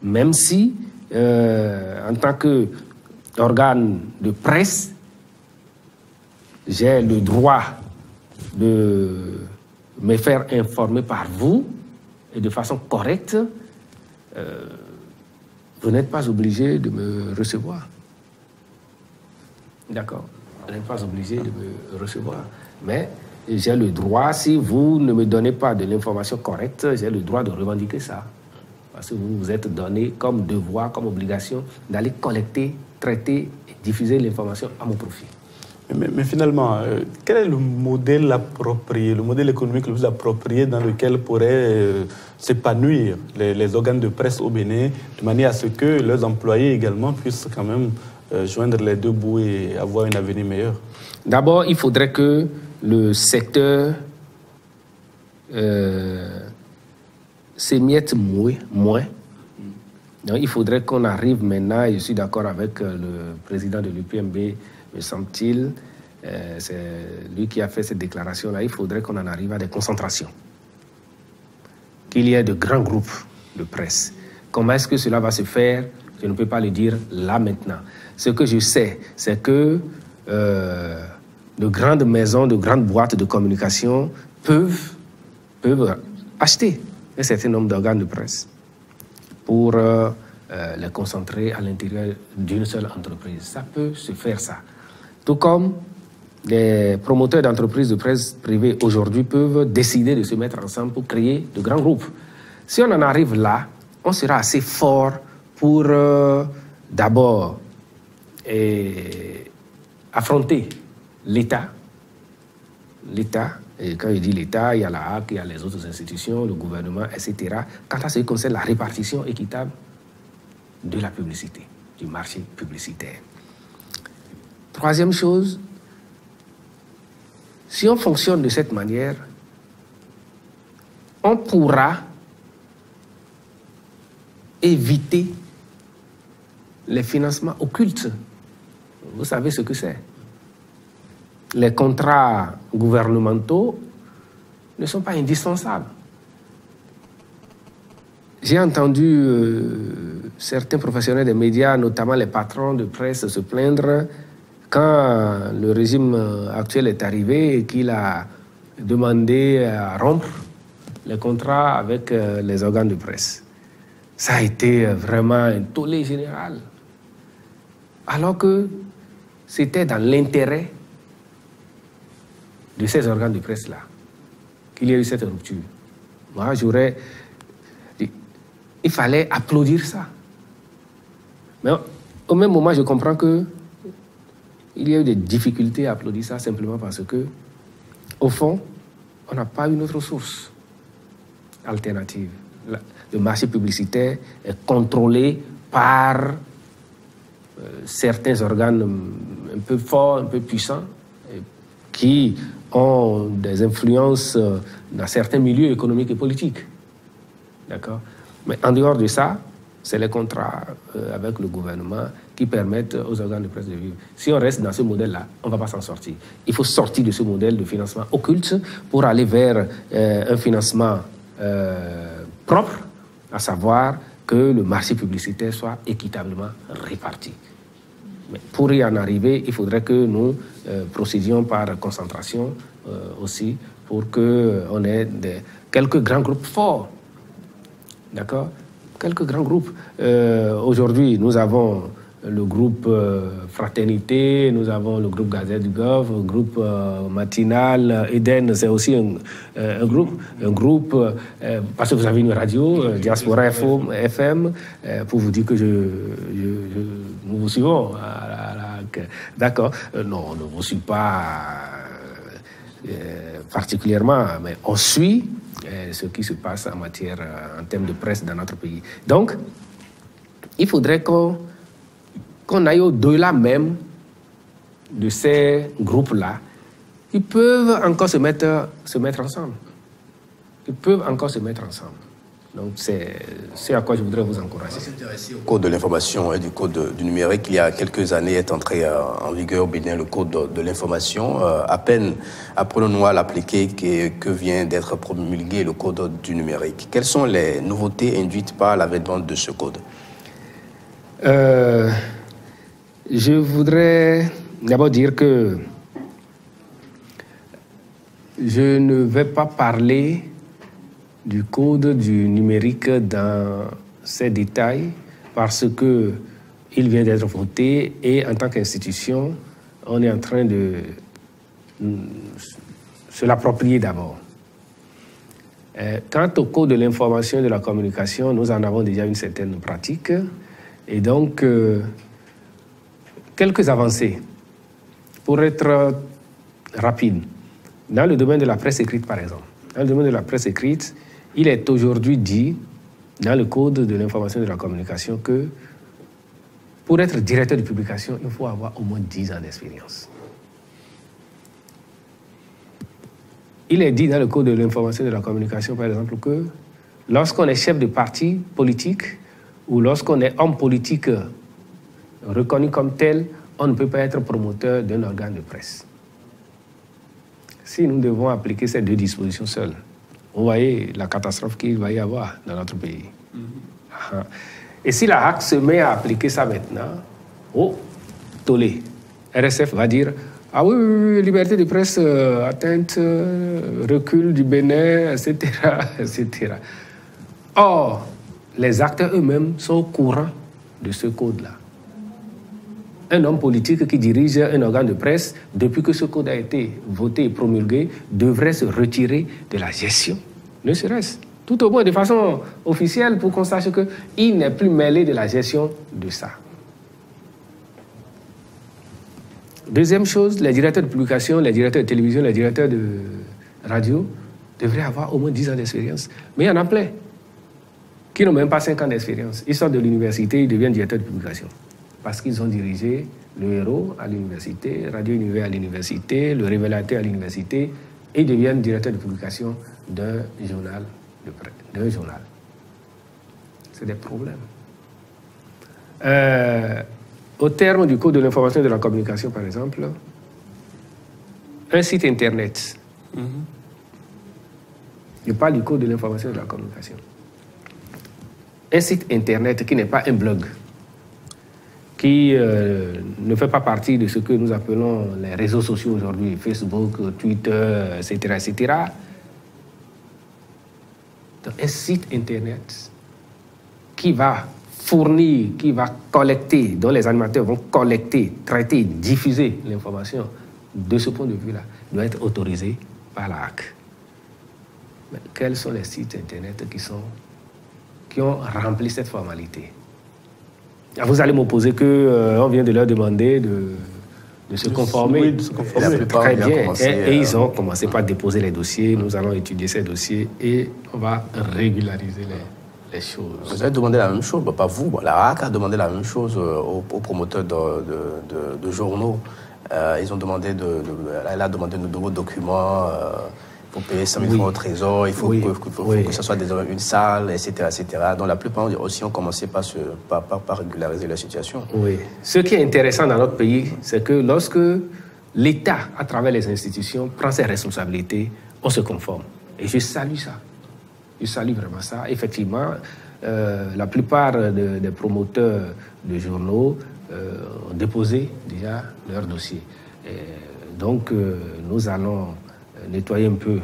même si, en tant qu'organe de presse, j'ai le droit de me faire informer par vous et de façon correcte. Vous n'êtes pas obligé de me recevoir. D'accord? Vous n'êtes pas obligé de me recevoir. Mais j'ai le droit, si vous ne me donnez pas de l'information correcte, j'ai le droit de revendiquer ça. Parce que vous vous êtes donné comme devoir, comme obligation d'aller collecter, traiter et diffuser l'information à mon profit. Mais finalement, quel est le modèle approprié, le modèle économique le plus approprié dans lequel pourraient s'épanouir les organes de presse au Bénin, de manière à ce que leurs employés également puissent quand même joindre les deux bouts et avoir un avenir meilleur? D'abord, il faudrait que le secteur s'émiette moins. Donc, il faudrait qu'on arrive maintenant, et je suis d'accord avec le président de l'UPMB, me semble-t-il, c'est lui qui a fait cette déclaration-là, il faudrait qu'on en arrive à des concentrations. Qu'il y ait de grands groupes de presse. Comment est-ce que cela va se faire? Je ne peux pas le dire là maintenant. Ce que je sais, c'est que de grandes maisons, de grandes boîtes de communication peuvent acheter un certain nombre d'organes de presse pour les concentrer à l'intérieur d'une seule entreprise. Ça peut se faire, ça. Tout comme les promoteurs d'entreprises de presse privées aujourd'hui peuvent décider de se mettre ensemble pour créer de grands groupes. Si on en arrive là, on sera assez fort pour d'abord affronter l'État. L'État, et quand je dis l'État, il y a la HAC, il y a les autres institutions, le gouvernement, etc. Quant à ce qui concerne la répartition équitable de la publicité, du marché publicitaire. Troisième chose, si on fonctionne de cette manière, on pourra éviter les financements occultes. Vous savez ce que c'est. Les contrats gouvernementaux ne sont pas indispensables. J'ai entendu certains professionnels des médias, notamment les patrons de presse, se plaindre quand le régime actuel est arrivé et qu'il a demandé à rompre les contrats avec les organes de presse. Ça a été vraiment un tollé général. Alors que c'était dans l'intérêt de ces organes de presse-là qu'il y a eu cette rupture. Moi, il fallait applaudir ça. Mais au même moment, je comprends que il y a eu des difficultés à applaudir ça simplement parce que, au fond, on n'a pas une autre source alternative. Le marché publicitaire est contrôlé par certains organes un peu forts, un peu puissants, qui ont des influences dans certains milieux économiques et politiques. D'accord? Mais en dehors de ça, c'est les contrats avec le gouvernement qui permettent aux organes de presse de vivre. Si on reste dans ce modèle-là, on ne va pas s'en sortir. Il faut sortir de ce modèle de financement occulte pour aller vers un financement propre, à savoir que le marché publicitaire soit équitablement réparti. Mais pour y en arriver, il faudrait que nous procédions par concentration aussi pour qu'on ait quelques grands groupes forts. D'accord? Quelques grands groupes. Aujourd'hui, nous avons le groupe Fraternité, nous avons le groupe Gazette du Golfe, le groupe Matinal, Eden, c'est aussi un groupe parce que vous avez une radio, Diaspora FM, pour vous dire que nous vous suivons. D'accord? Non, on ne vous suit pas particulièrement, mais on suit ce qui se passe en termes de presse dans notre pays. Donc, il faudrait qu'on aille au-delà même de ces groupes-là qui peuvent encore se mettre ensemble. Ils peuvent encore se mettre ensemble. Donc, c'est à quoi je voudrais vous encourager. On s'intéresse au code de l'information et du code du numérique. Il y a quelques années est entré en vigueur au Bénin le code de l'information. À peine apprenons-nous à l'appliquer que vient d'être promulgué le code du numérique. Quelles sont les nouveautés induites par l'avènement de ce code? Je voudrais d'abord dire que je ne vais pas parler du code du numérique dans ses détails parce qu'il vient d'être voté et en tant qu'institution, on est en train de se l'approprier d'abord. Quant au code de l'information et de la communication, nous en avons déjà une certaine pratique et donc quelques avancées pour être rapide. Dans le domaine de la presse écrite, par exemple, dans le domaine de la presse écrite, il est aujourd'hui dit, dans le code de l'information et de la communication, que pour être directeur de publication, il faut avoir au moins 10 ans d'expérience. Il est dit dans le code de l'information et de la communication, par exemple, que lorsqu'on est chef de parti politique ou lorsqu'on est homme politique reconnu comme tel, on ne peut pas être promoteur d'un organe de presse. si nous devons appliquer ces 2 dispositions seules, vous voyez la catastrophe qu'il va y avoir dans notre pays. Et si la HAC se met à appliquer ça maintenant, tollé. RSF va dire, ah oui, liberté de presse atteinte, recul du Bénin, etc., etc. Or, les acteurs eux-mêmes sont au courant de ce code-là. Un homme politique qui dirige un organe de presse, depuis que ce code a été voté et promulgué, devrait se retirer de la gestion, ne serait-ce, tout au moins de façon officielle, pour qu'on sache qu'il n'est plus mêlé de la gestion de ça. Deuxième chose, les directeurs de publication, les directeurs de télévision, les directeurs de radio devraient avoir au moins 10 ans d'expérience. Mais il y en a plein qui n'ont même pas 5 ans d'expérience. Ils sortent de l'université, ils deviennent directeurs de publication. Parce qu'ils ont dirigé le Héros à l'université, Radio Univers à l'université, le Révélateur à l'université, et ils deviennent directeurs de publication d'un journal. C'est des problèmes. Au terme du Code de l'information et de la communication, par exemple, un site Internet, je parle du Code de l'information et de la communication, un site Internet qui n'est pas un blog, qui ne fait pas partie de ce que nous appelons les réseaux sociaux aujourd'hui, Facebook, Twitter, etc., etc. Donc, un site Internet qui va fournir, qui va collecter, dont les animateurs vont collecter, traiter, diffuser l'information, de ce point de vue-là, doit être autorisé par la HAC. Mais quels sont les sites Internet qui ont rempli cette formalité? Vous allez m'opposer qu'on vient de leur demander de se conformer. Oui, de se conformer. Très bien. Et ils ont commencé par déposer les dossiers. Nous allons étudier ces dossiers et on va régulariser les choses. Vous avez demandé la même chose, pas vous. La HAC a demandé la même chose aux promoteurs de journaux. Ils ont demandé elle a demandé de nouveaux documents. Pour payer 100 000 francs au trésor, il faut que ce soit une salle, etc., etc. Donc la plupart aussi ont commencé par régulariser la situation. Oui. Ce qui est intéressant dans notre pays, c'est que lorsque l'État, à travers les institutions, prend ses responsabilités, on se conforme. Et je salue ça. Je salue vraiment ça. Effectivement, la plupart des promoteurs de journaux ont déposé déjà leur dossier. Donc nous allons nettoyer un peu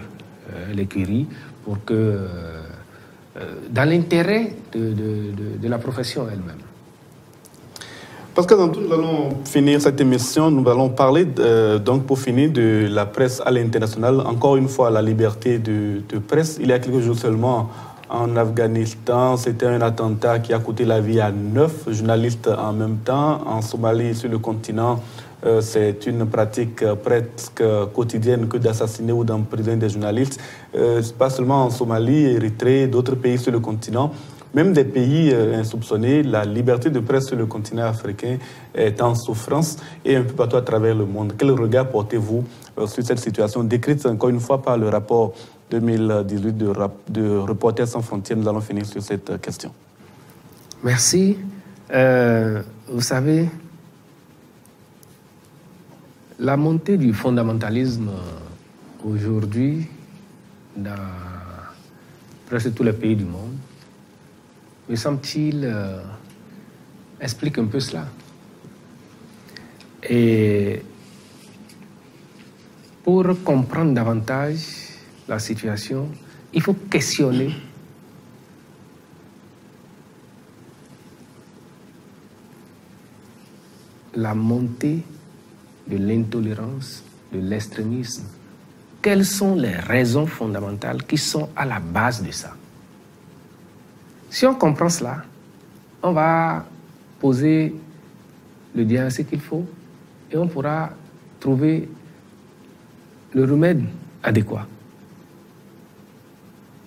l'écurie pour que, dans l'intérêt de la profession elle-même. Parce que nous allons finir cette émission, nous allons parler, donc pour finir, de la presse à l'international. Encore une fois, la liberté de presse. Il y a quelques jours seulement, en Afghanistan, c'était un attentat qui a coûté la vie à 9 journalistes en même temps. En Somalie, sur le continent, c'est une pratique presque quotidienne que d'assassiner ou d'emprisonner des journalistes. Pas seulement en Somalie, Érythrée, d'autres pays sur le continent. Même des pays insoupçonnés, la liberté de presse sur le continent africain est en souffrance et un peu partout à travers le monde. Quel regard portez-vous sur cette situation décrite encore une fois par le rapport 2018 de Reporters sans frontières? Nous allons finir sur cette question. Merci. Vous savez, la montée du fondamentalisme aujourd'hui dans presque tous les pays du monde, me semble-t-il, explique un peu cela. Et pour comprendre davantage la situation, il faut questionner la montée de l'intolérance, de l'extrémisme. Quelles sont les raisons fondamentales qui sont à la base de ça? Si on comprend cela, on va poser le diagnostic qu'il faut et on pourra trouver le remède adéquat.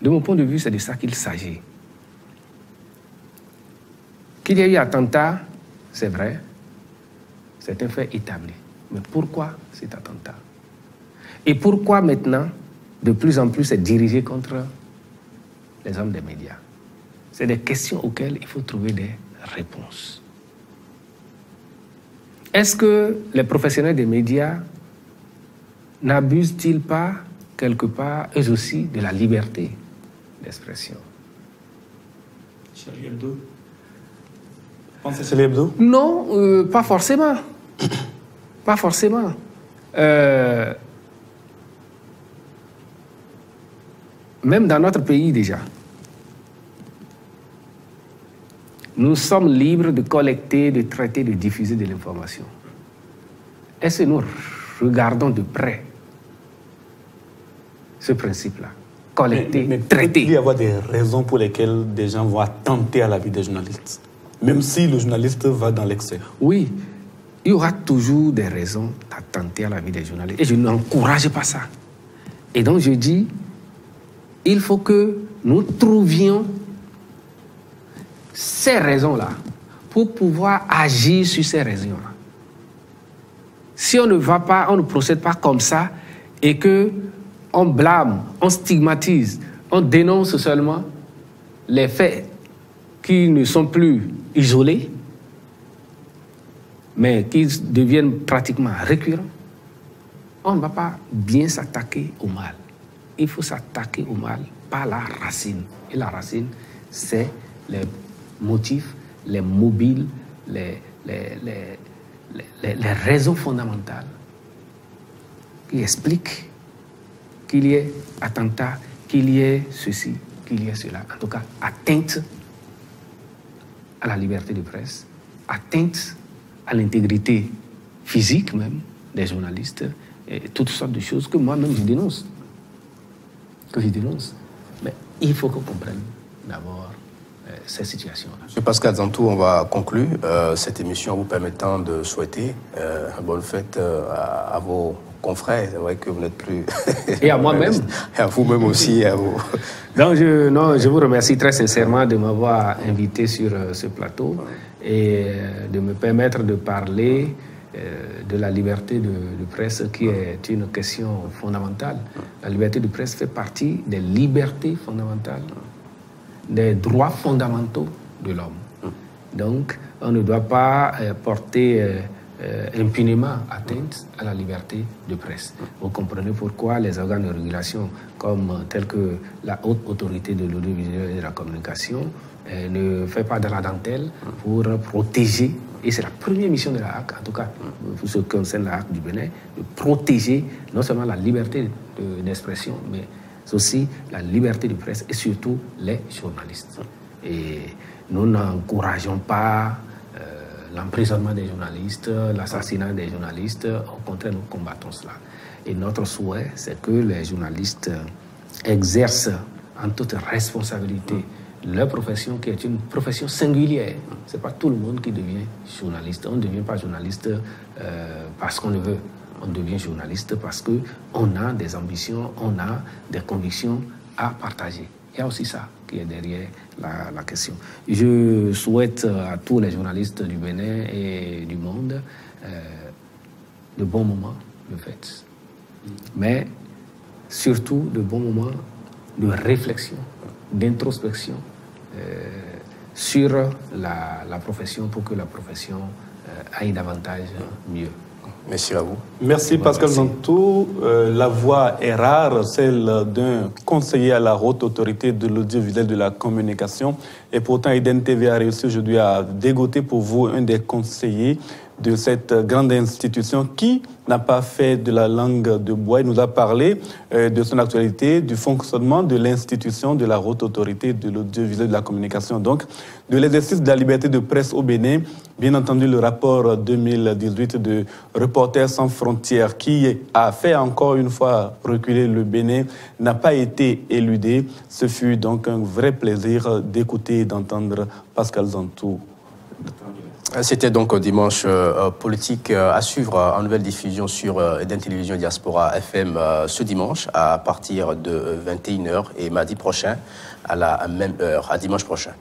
De mon point de vue, c'est de ça qu'il s'agit. Qu'il y a eu attentat, c'est vrai, c'est un fait établi. Mais pourquoi cet attentat? Et pourquoi maintenant, de plus en plus, c'est dirigé contre les hommes des médias? C'est des questions auxquelles il faut trouver des réponses. Est-ce que les professionnels des médias n'abusent-ils pas, quelque part, eux aussi, de la liberté d'expression? Charlie Hebdo? Pensez Charlie Hebdo? Non, pas forcément. Pas forcément. Même dans notre pays déjà, nous sommes libres de collecter, de traiter, de diffuser de l'information. Est-ce que nous regardons de près ce principe-là? Collecter, mais traiter. Il y avoir des raisons pour lesquelles des gens vont attenter à la vie des journalistes, même si le journaliste va dans l'excès. Oui, il y aura toujours des raisons d'attenter à la vie des journalistes. Et je n'encourage pas ça. Et donc je dis, il faut que nous trouvions ces raisons-là pour pouvoir agir sur ces raisons-là. Si on ne va pas, on ne procède pas comme ça et que on blâme, on stigmatise, on dénonce seulement les faits qui ne sont plus isolés, mais qui deviennent pratiquement récurrents, on ne va pas bien s'attaquer au mal. Il faut s'attaquer au mal par la racine. Et la racine, c'est les motifs, les mobiles, les raisons fondamentales qui expliquent qu'il y ait attentat, qu'il y ait ceci, qu'il y ait cela. En tout cas, atteinte à la liberté de presse, atteinte à l'intégrité physique même des journalistes, et toutes sortes de choses que moi-même je dénonce. Mais il faut qu'on comprenne d'abord ces situations-là. M. Pascal Zantou, on va conclure cette émission en vous permettant de souhaiter bonne fête à vos confrères. C'est vrai que vous n'êtes plus... Et à moi-même. Et à vous-même aussi. À vous. Donc je vous remercie très sincèrement de m'avoir invité sur ce plateau et de me permettre de parler de la liberté de presse qui est une question fondamentale. La liberté de presse fait partie des libertés fondamentales, des droits fondamentaux de l'homme. Donc, on ne doit pas porter impunément atteinte à la liberté de presse. Vous comprenez pourquoi les organes de régulation, tels que la haute autorité de l'audiovisuel et de la communication, ne fait pas de la dentelle pour protéger, et c'est la première mission de la HAC, en tout cas pour ce qui concerne la HAC du Bénin, de protéger non seulement la liberté d'expression, mais aussi la liberté de presse et surtout les journalistes. Et nous n'encourageons pas l'emprisonnement des journalistes, l'assassinat des journalistes, au contraire nous combattons cela. Et notre souhait, c'est que les journalistes exercent en toute responsabilité leur profession, qui est une profession singulière. Ce n'est pas tout le monde qui devient journaliste. On ne devient pas journaliste parce qu'on le veut. On devient journaliste parce qu'on a des ambitions, on a des convictions à partager. Il y a aussi ça qui est derrière la question. Je souhaite à tous les journalistes du Bénin et du monde de bons moments de fête. Mais surtout de bons moments de réflexion, d'introspection sur la profession pour que la profession aille davantage mieux. Merci à vous. Merci Pascal Zantou. La voix est rare, celle d'un conseiller à la haute autorité de l'audiovisuel de la communication. Et pourtant, Eden TV a réussi aujourd'hui à dégoter pour vous un des conseillers de cette grande institution qui n'a pas fait de la langue de bois. Il nous a parlé de son actualité, du fonctionnement de l'institution de la haute autorité de l'audiovisuel de la communication, donc de l'exercice de la liberté de presse au Bénin. Bien entendu, le rapport 2018 de Reporters sans frontières qui a fait encore une fois reculer le Bénin n'a pas été éludé. Ce fut donc un vrai plaisir d'écouter et d'entendre Pascal Zantou. C'était donc dimanche politique à suivre en nouvelle diffusion sur Eden Télévision Diaspora FM ce dimanche à partir de 21h et mardi prochain à la même heure. À dimanche prochain.